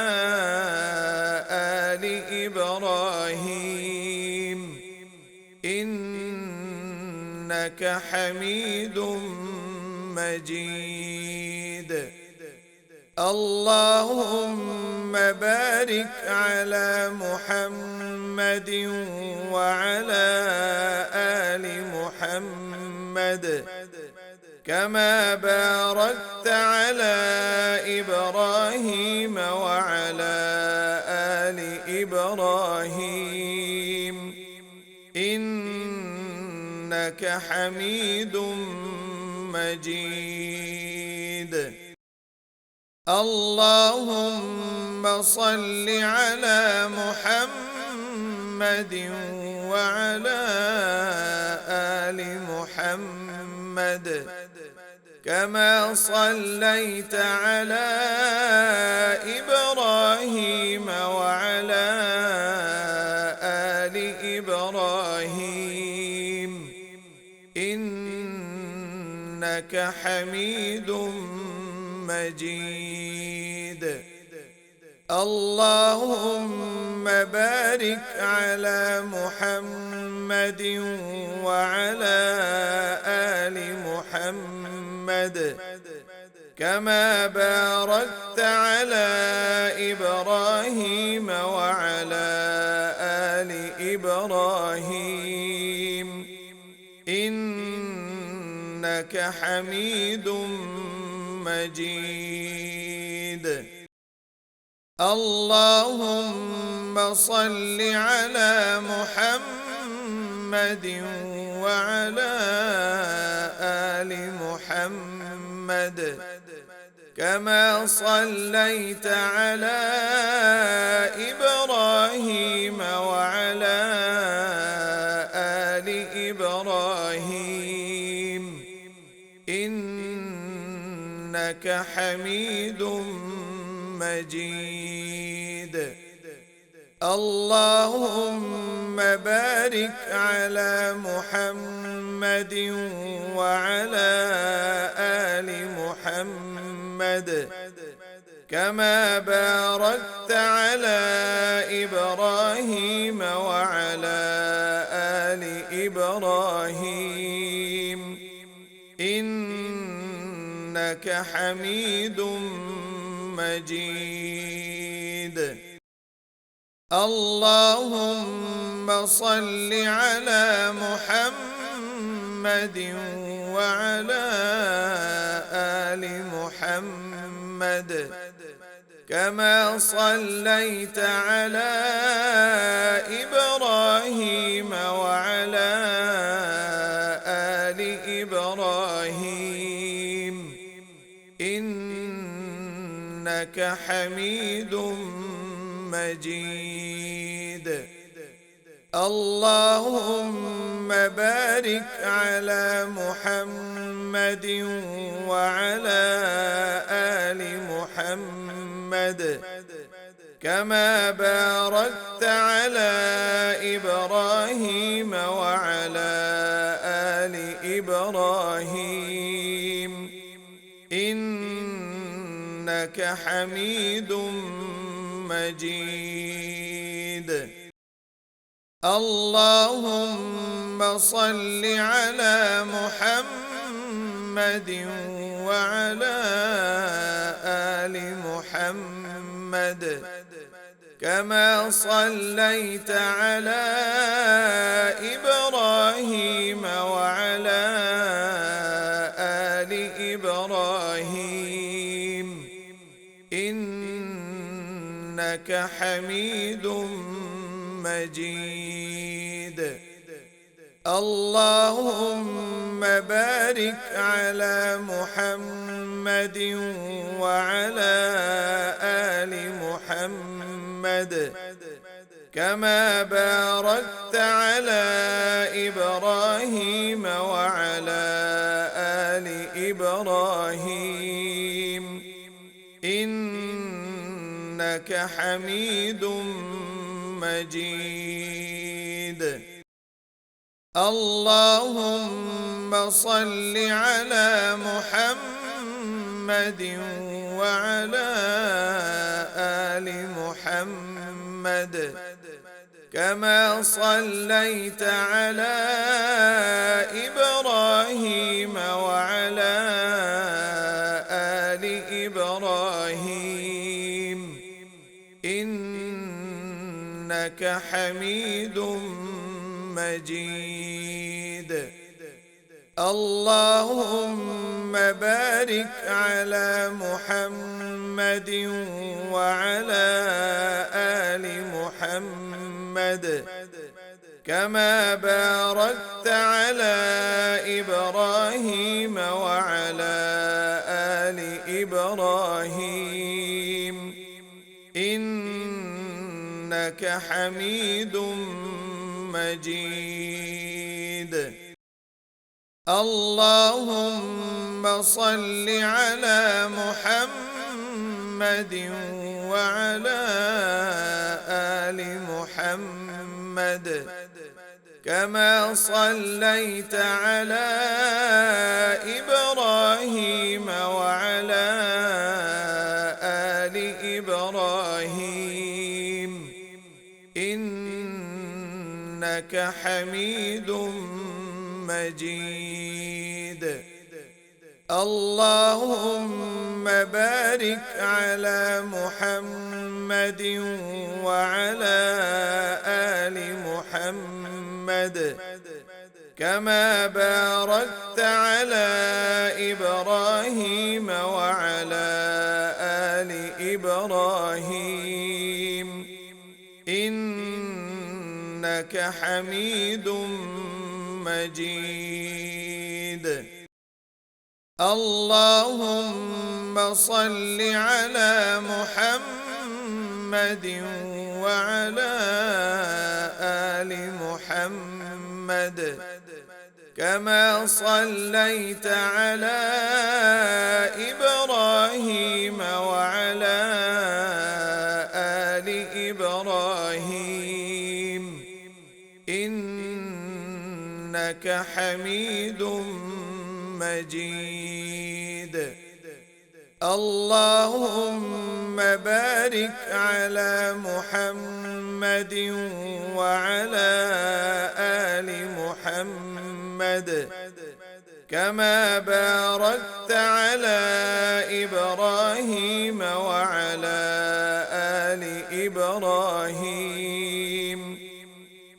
[SPEAKER 1] آل إبراهيم إنك حميد مجيد. اللهم بارك على محمد وعلى آل محمد كما باركت على إبراهيم وعلى آل إبراهيم إنك حميد مجيد. اللهم صل على محمد وعلى آل محمد كما صليت على إبراهيم وعلى آل إبراهيم إنك حميد مجيد. اللهم بارك على محمد وعلى آل محمد كما باركت على إبراهيم وعلى آل إبراهيم إنك حميد مجيد. اللهم صل على محمد وعلى آل محمد كما صليت على إبراهيم وعلى آل إبراهيم إنك حميد مجيد. اللهم بارك على محمد وعلى آل محمد كما باركت على إبراهيم وعلى آل إبراهيم إنك حميد مجيد. اللهم صل على محمد وعلى آل محمد كما صليت على إبراهيم وعلى آل إبراهيم إنك حميد مجيد. اللهم بارك على محمد وعلى آل محمد كما باركت على إبراهيم وعلى آل إبراهيم إنك حميد مجيد. اللهم صل على محمد وعلى آل محمد كما صليت على إبراهيم وعلى آل إبراهيم إنك حميد مجيد. اللهم بارك على محمد وعلى آل محمد كما باركت على إبراهيم وعلى آل إبراهيم إنك حميد مجيد. اللهم صل على محمد وعلى آل محمد كما صليت على إبراهيم وعلى آل إبراهيم إنك حميد مجيد. اللهم بارك على محمد وعلى آل محمد كما باركت على إبراهيم وعلى آل إبراهيم إنك حميد مجيد. اللهم صل على محمد وعلى آل محمد كما صليت على إبراهيم وعلى آل إبراهيم إنك حميد مجيد. اللهم بارك على محمد وعلى آل محمد كما باركت على إبراهيم وعلى آل إبراهيم إنك حميد مجيد. اللهم صل على محمد وعلى آل محمد كما صليت على إبراهيم وعلى آل إبراهيم إنك حميد مجيد. اللهم بارك على محمد وعلى آل محمد كما باركت على إبراهيم وعلى آل إبراهيم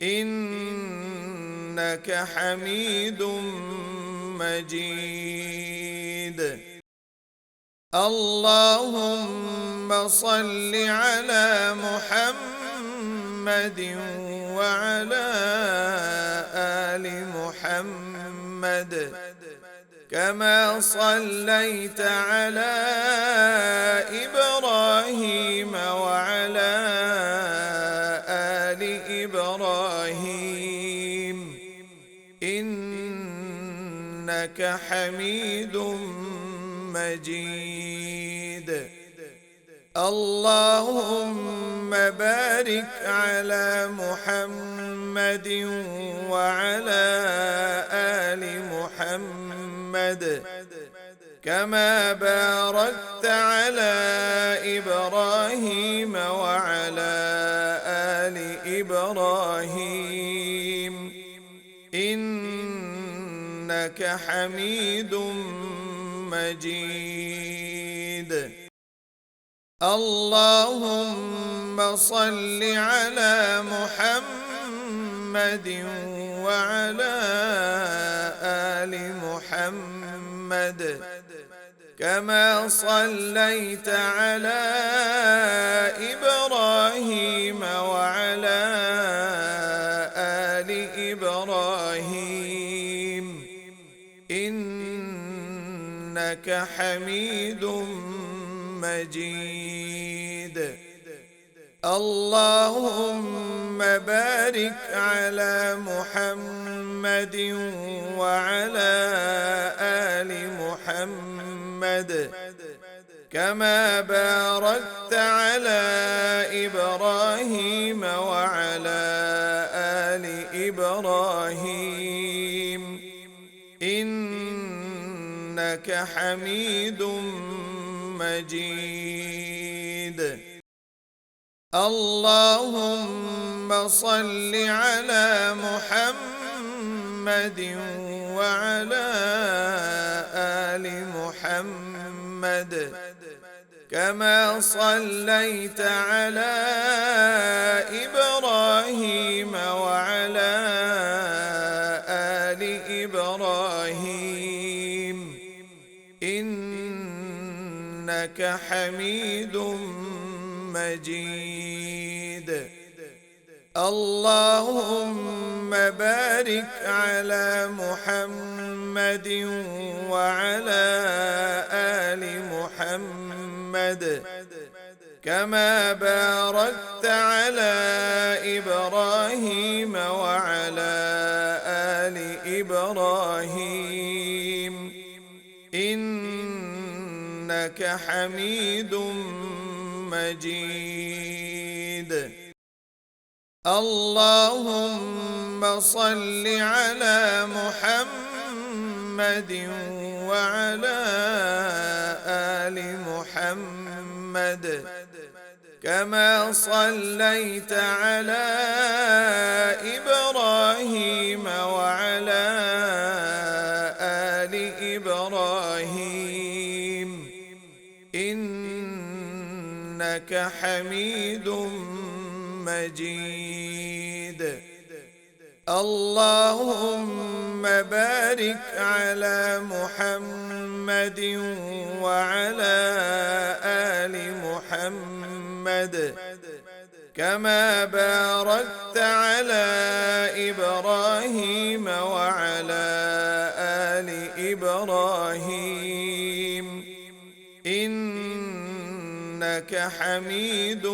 [SPEAKER 1] إنك حميد مجيد. اللهم صل على محمد وعلى آل محمد كما صليت على إبراهيم وعلى آل إبراهيم إنك حميد مجيد. اللهم بارك على محمد وعلى آل محمد كما باركت على إبراهيم وعلى آل إبراهيم إنك حميد مجيد. اللهم صل على محمد وعلى آل محمد كما صليت على إبراهيم وعلى آل إبراهيم إنك حميد مجيد. اللهم بارك على محمد وعلى آل محمد كما باركت على إبراهيم وعلى آل إبراهيم إنك حميد مجيد. اللهم صل على محمد وعلى آل محمد كما صليت على إبراهيم وعلى آل إبراهيم إنك حميد مجيد. اللهم بارك على محمد وعلى آل محمد كما باركت على إبراهيم وعلى آل إبراهيم إنك حميد مجيد. اللهم صل على محمد وعلى آل محمد كما صليت على إبراهيم وعلى آل إبراهيم إنك حميد مجيد. اللهم بارك على محمد وعلى آل محمد كما باركت على إبراهيم وعلى آل إبراهيم إنك حميد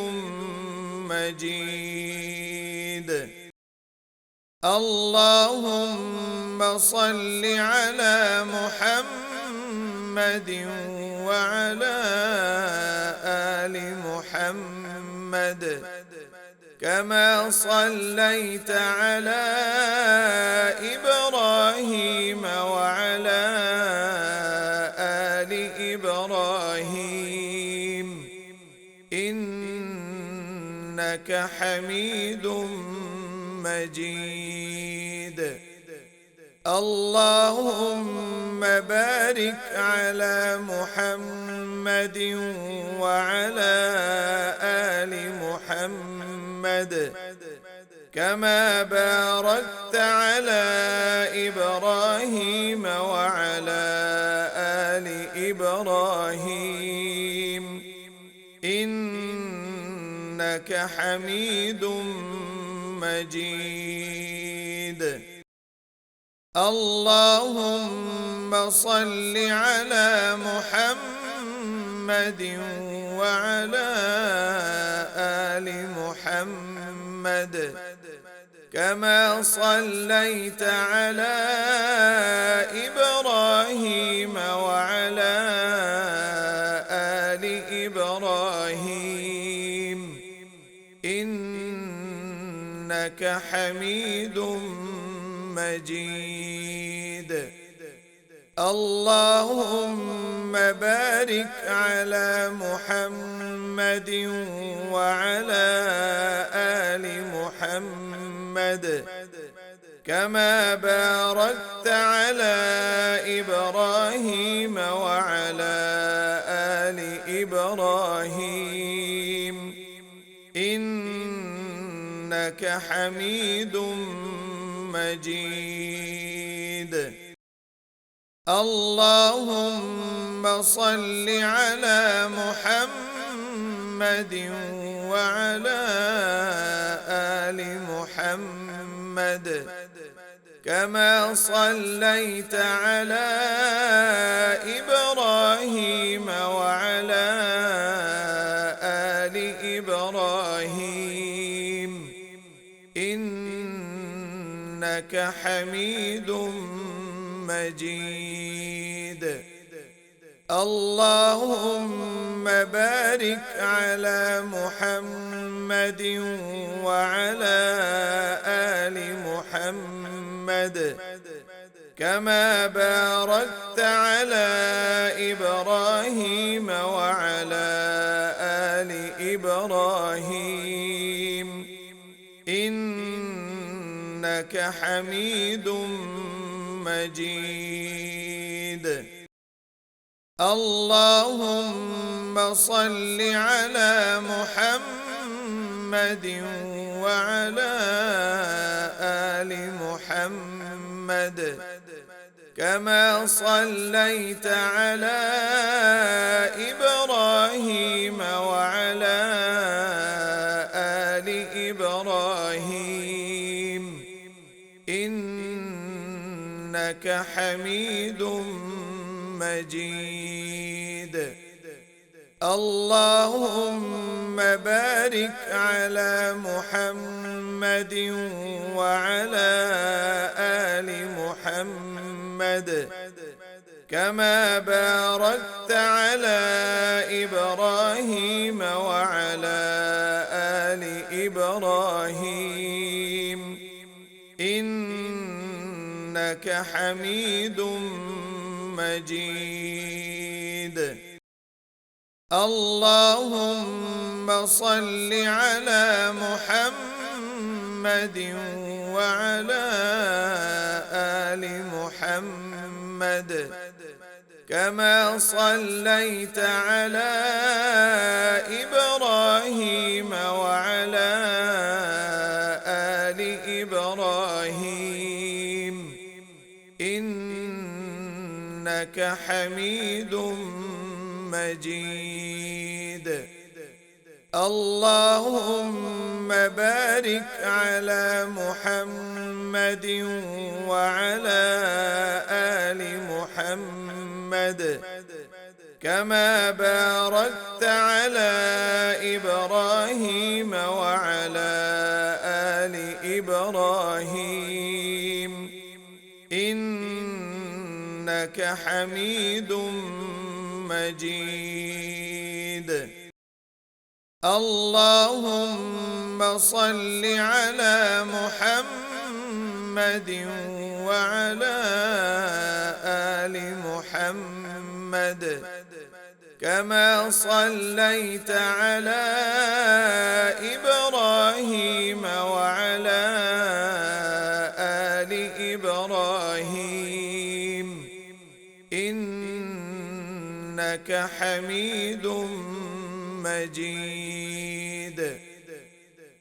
[SPEAKER 1] مجيد. اللهم صل على محمد وعلى آل محمد كما صليت على إبراهيم وعلى آل إبراهيم إنك حميد مجيد. اللهم بارك على محمد وعلى آل محمد كما باركت على إبراهيم وعلى آل إبراهيم إنك حميد مجيد. اللهم صل على محمد وعلى آل محمد كما صليت على إبراهيم وعلى آل إبراهيم إنك حميد مجيد. اللهم بارك على محمد وعلى آل محمد كما باركت على إبراهيم وعلى آل إبراهيم إنك حميد مجيد. اللهم صل على محمد وعلى آل محمد كما صليت على إبراهيم وعلى آل إبراهيم إنك حميد مجيد. اللهم بارك على محمد وعلى آل محمد كما باركت على إبراهيم وعلى آل إبراهيم إنك حميد مجيد. اللهم صل على محمد وعلى آل محمد كما صليت على إبراهيم وعلى آل إبراهيم إنك حميد مجيد. اللهم بارك على محمد وعلى آل محمد كما باركت على إبراهيم وعلى آل إبراهيم إنك حميد مجيد. اللهم صل على محمد وعلى آل محمد كما صليت على إبراهيم وعلى آل إبراهيم إنك حميد مجيد. اللهم بارك على محمد وعلى آل محمد كما باركت على إبراهيم وعلى آل إبراهيم إنك حميد مجيد. اللهم صل على محمد وعلى آل محمد كما صليت على إبراهيم وعلى آل إبراهيم إنك حميد مجيد.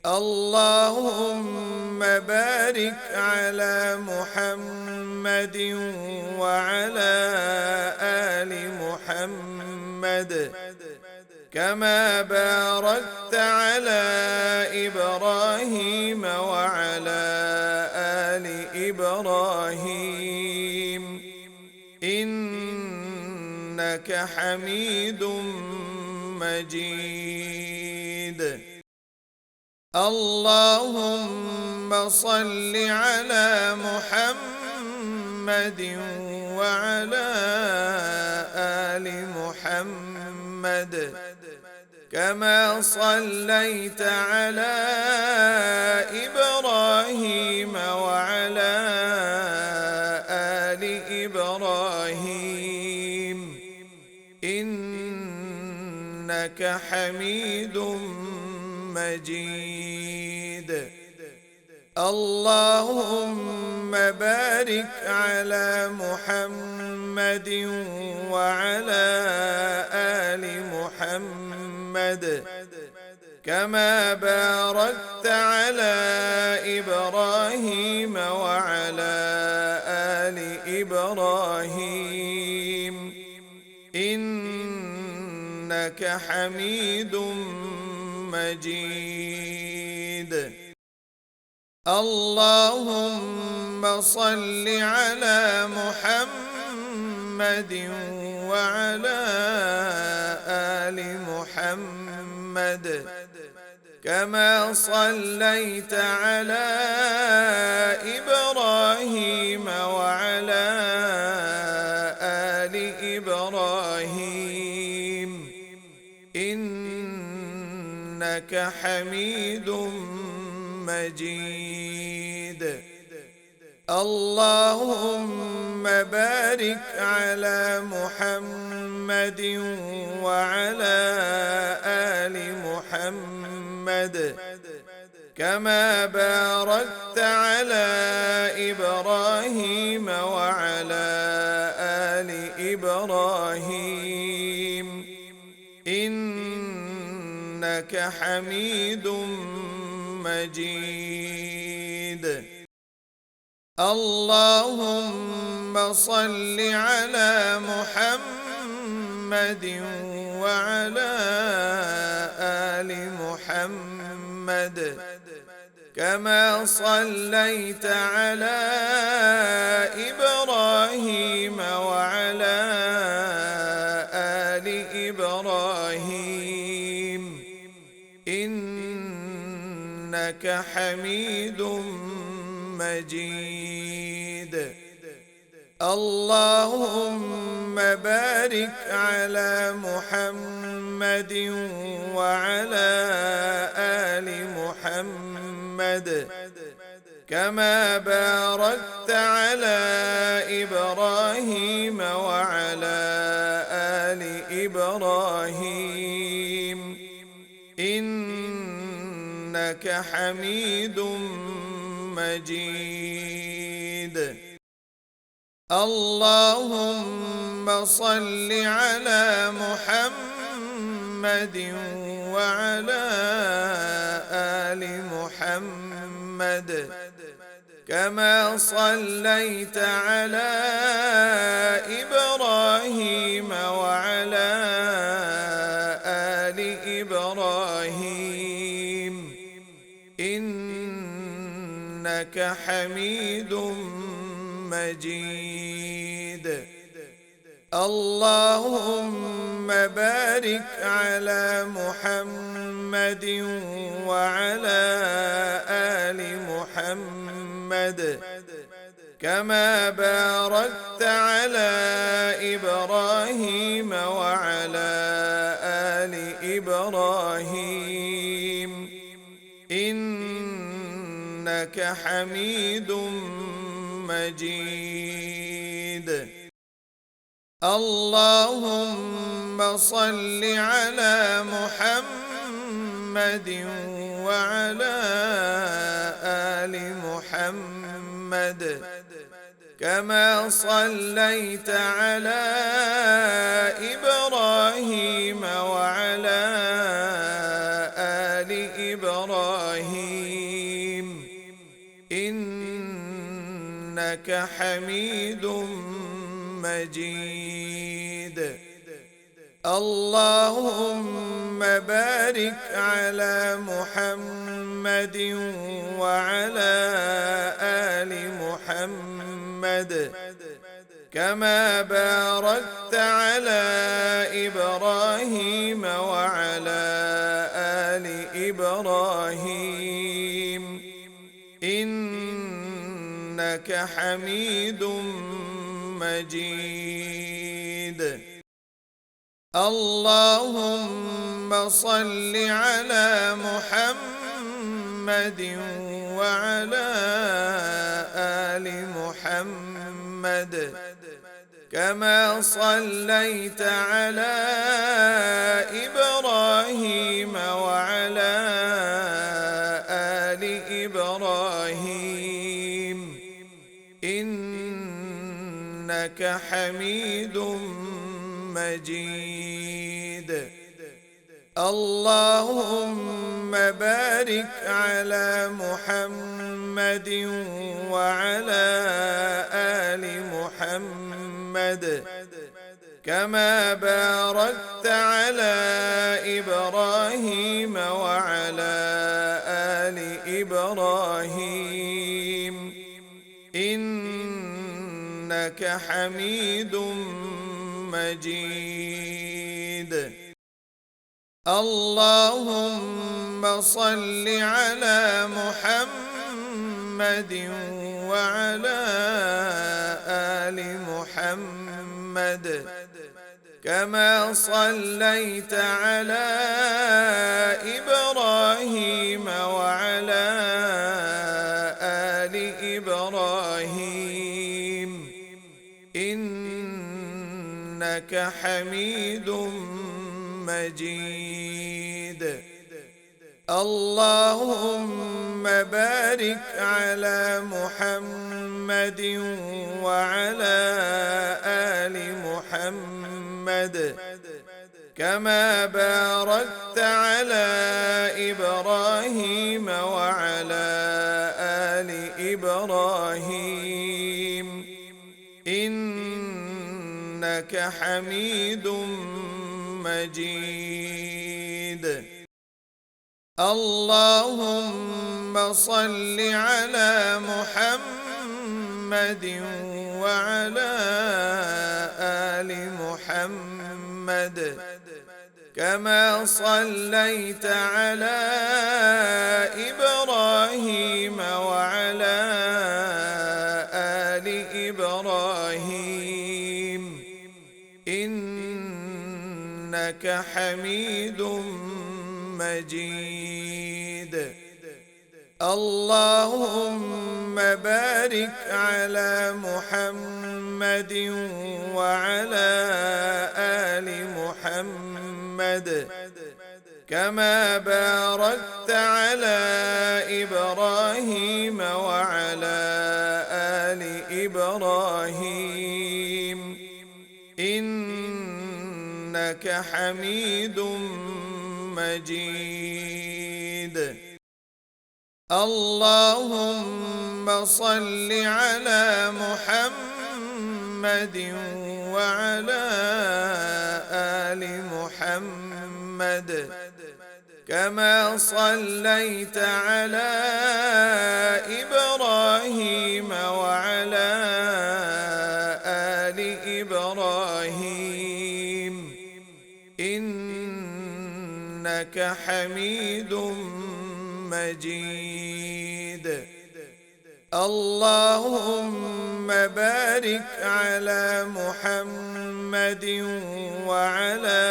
[SPEAKER 1] اللهم بارك على محمد وعلى آل محمد كما باركت على إبراهيم وعلى آل إبراهيم إنك حميد مجيد. اللهم صل على محمد وعلى آل محمد كما صليت على إبراهيم وعلى آل إبراهيم إنك حميد مجيد. اللهم بارك على محمد وعلى آل محمد كما باركت على إبراهيم وعلى آل إبراهيم إنك حميد مجيد. اللهم صل على محمد وعلى آل محمد كما صليت على إبراهيم وعلى آل إبراهيم إنك حميد مجيد. اللهم بارك على محمد وعلى آل محمد كما باركت على إبراهيم وعلى آل إبراهيم إنك حميد مجيد. اللهم صل على محمد وعلى آل محمد كما صليت على إبراهيم وعلى آل إبراهيم إنك حميد مجيد. اللهم بارك على محمد وعلى آل محمد كما باركت على إبراهيم وعلى آل إبراهيم إنك حميد مجيد. اللهم صل على محمد وعلى آل محمد كما صليت على إبراهيم وعلى آل إبراهيم إنك حميد مجيد. اللهم بارك على محمد وعلى آل محمد كما باركت على إبراهيم وعلى آل إبراهيم إنك حميد مجيد. اللهم صل على محمد وعلى آل محمد كما صليت على إبراهيم وعلى آل إبراهيم إنك حميد مجيد. اللهم بارك على محمد وعلى آل محمد كما باركت على إبراهيم وعلى آل إبراهيم إنك حميد مجيد. اللهم صل على محمد وعلى آل محمد كما صليت على إبراهيم وعلى آل إبراهيم إنك حميد مجيد. اللهم بارك على محمد وعلى آل محمد كما باركت على إبراهيم وعلى آل إبراهيم إنك حميد مجيد. اللهم صل على محمد وعلى آل محمد كما صليت على إبراهيم وعلى آل إبراهيم إنك حميد مجيد. اللهم بارك على محمد وعلى آل محمد كما باركت على إبراهيم وعلى آل إبراهيم إنك حميد مجيد. اللهم صل على محمد وعلى آل محمد كما صليت على إبراهيم وعلى آل إبراهيم إنك حميد مجيد. اللهم بارك على محمد وعلى آل محمد كما باركت على إبراهيم وعلى آل إبراهيم إنك حميد مجيد. اللهم صل على محمد وعلى آل محمد كما صليت على إبراهيم وعلى آل إبراهيم إنك حميد مجيد. اللهم بارك على محمد وعلى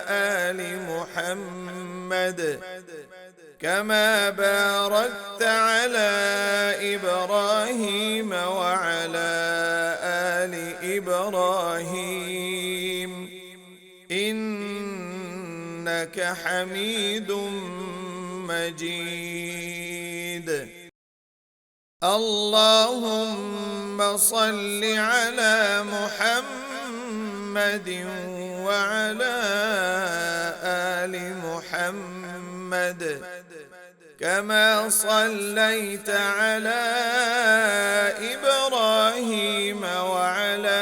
[SPEAKER 1] آل محمد كما باركت على إبراهيم وعلى آل إبراهيم إنك حميد مجيد. اللهم صل على محمد وعلى آل محمد كما صليت على إبراهيم وعلى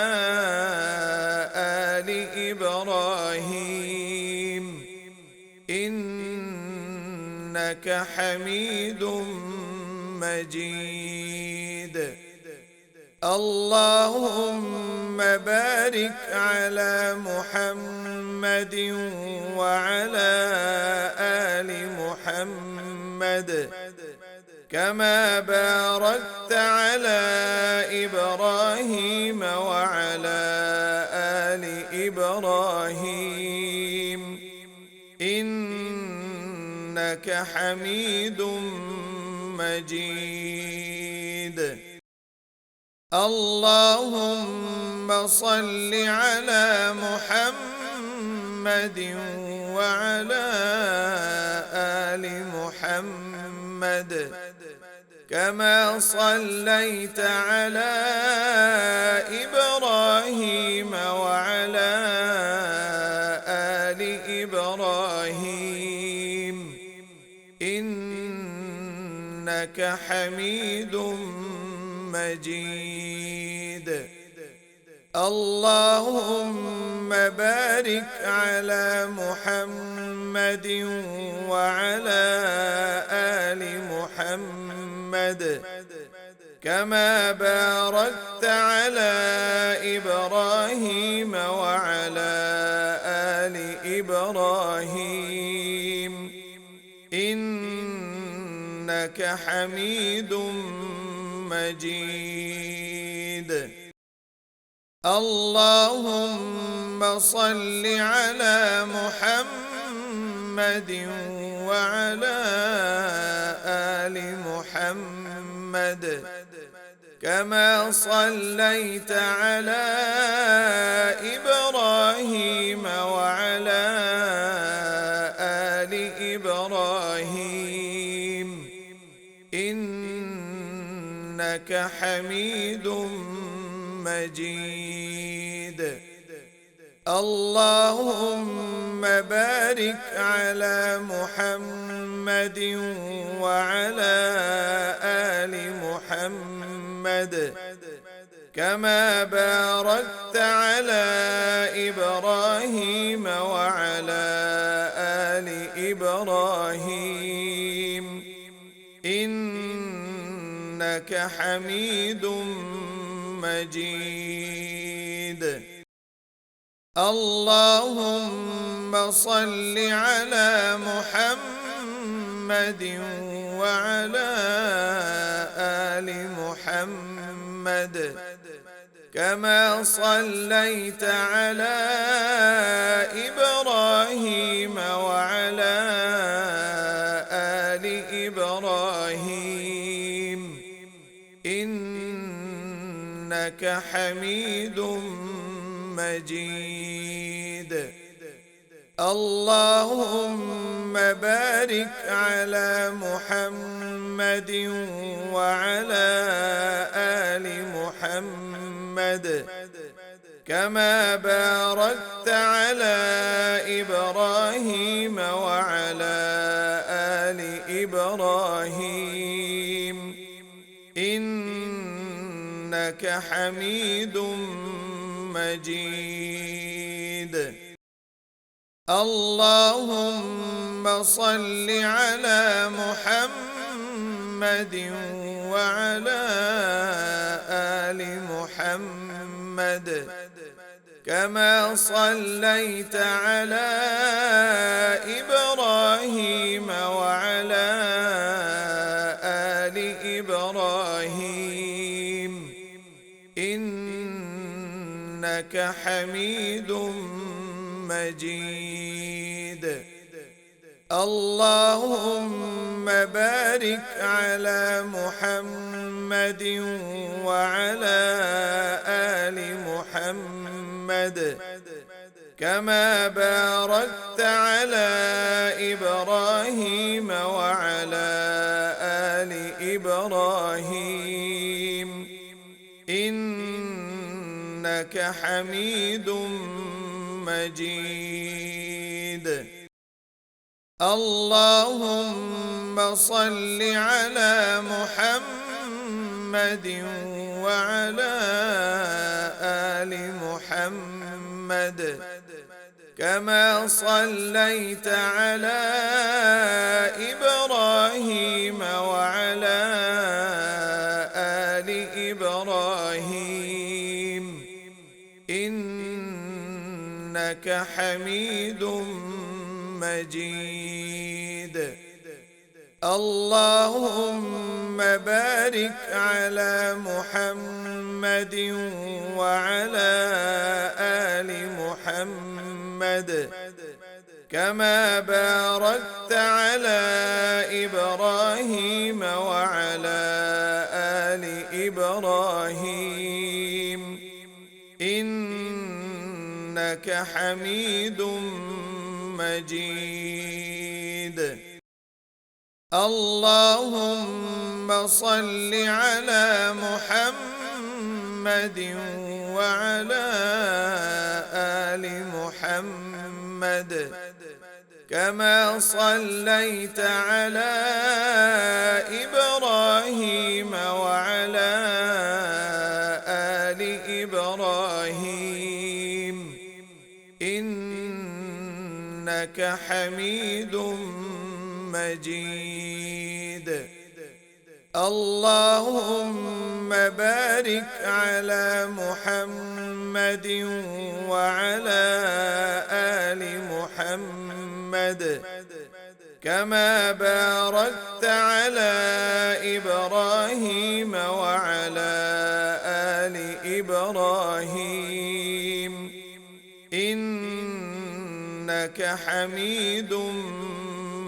[SPEAKER 1] آل إبراهيم إنك حميد مجيد. اللهم بارك على محمد وعلى آل محمد كما باركت على إبراهيم وعلى آل إبراهيم إنك حميد مجيد. اللهم صل على محمد وعلى آل محمد كما صليت على إبراهيم وعلى آل إبراهيم إنك حميد مجيد. اللهم بارك على محمد وعلى آل محمد كما باركت على إبراهيم وعلى آل إبراهيم إنك حميد مجيد. اللهم صل على محمد وعلى آل محمد كما صليت على إبراهيم وعلى آل إبراهيم إنك حميد مجيد. اللهم بارك على محمد وعلى آل محمد كما باركت على إبراهيم وعلى آل إبراهيم إنك حميد مجيد. اللهم صل على محمد وعلى آل محمد كما صليت على إبراهيم وعلى آل إبراهيم إنك حميد مجيد. اللهم بارك على محمد وعلى آل محمد كما باركت على إبراهيم وعلى آل إبراهيم إنك حميد مجيد. اللهم صل على محمد وعلى آل محمد كما صليت على إبراهيم وعلى آل إبراهيم إنك حميد مجيد. اللهم بارك على محمد وعلى آل محمد كما باركت على إبراهيم وعلى آل إبراهيم إنك حميد مجيد. اللهم صل على محمد وعلى آل محمد كما صليت على إبراهيم وعلى آل إبراهيم إنك حميد مجيد. اللهم بارك على محمد وعلى آل محمد كما باركت على إبراهيم وعلى آل إبراهيم إنك حميد مجيد. اللهم صل على محمد وعلى آل محمد كما صليت على إبراهيم وعلى آل إبراهيم إنك حميد مجيد. اللهم بارك على محمد وعلى آل محمد كما باركت على إبراهيم وعلى آل إبراهيم إنك حميد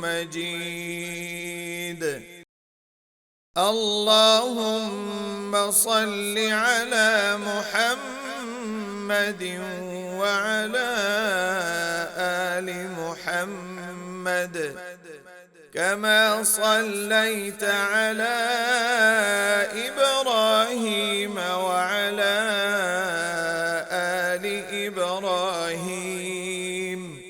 [SPEAKER 1] مجيد. اللهم صل على محمد وعلى آل محمد كما صليت على إبراهيم وعلى آل إبراهيم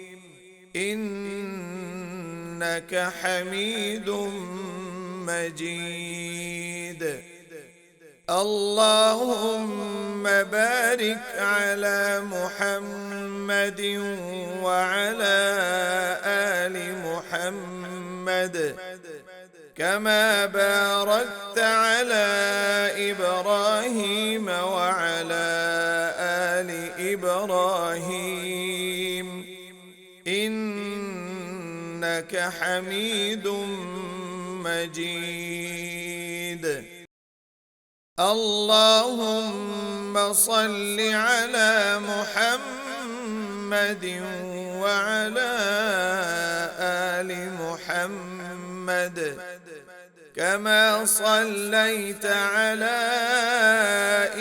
[SPEAKER 1] إنك حميد مجيد. اللهم بارك على محمد وعلى آل محمد كما باركت على إبراهيم وعلى آل إبراهيم إنك حميد مجيد. اللهم صل على محمد وعلى آل محمد كما صليت على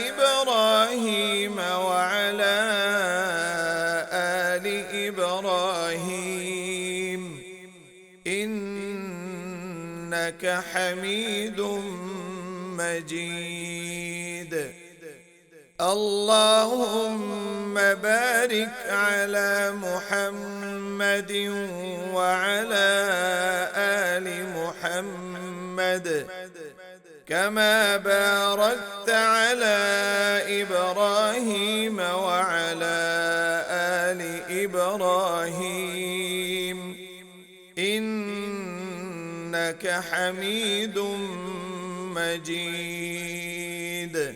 [SPEAKER 1] إبراهيم وعلى آل إبراهيم إنك حميد مجيد. اللهم بارك على محمد وعلى آل محمد كما باركت على إبراهيم وعلى آل إبراهيم إنك حميد مجيد.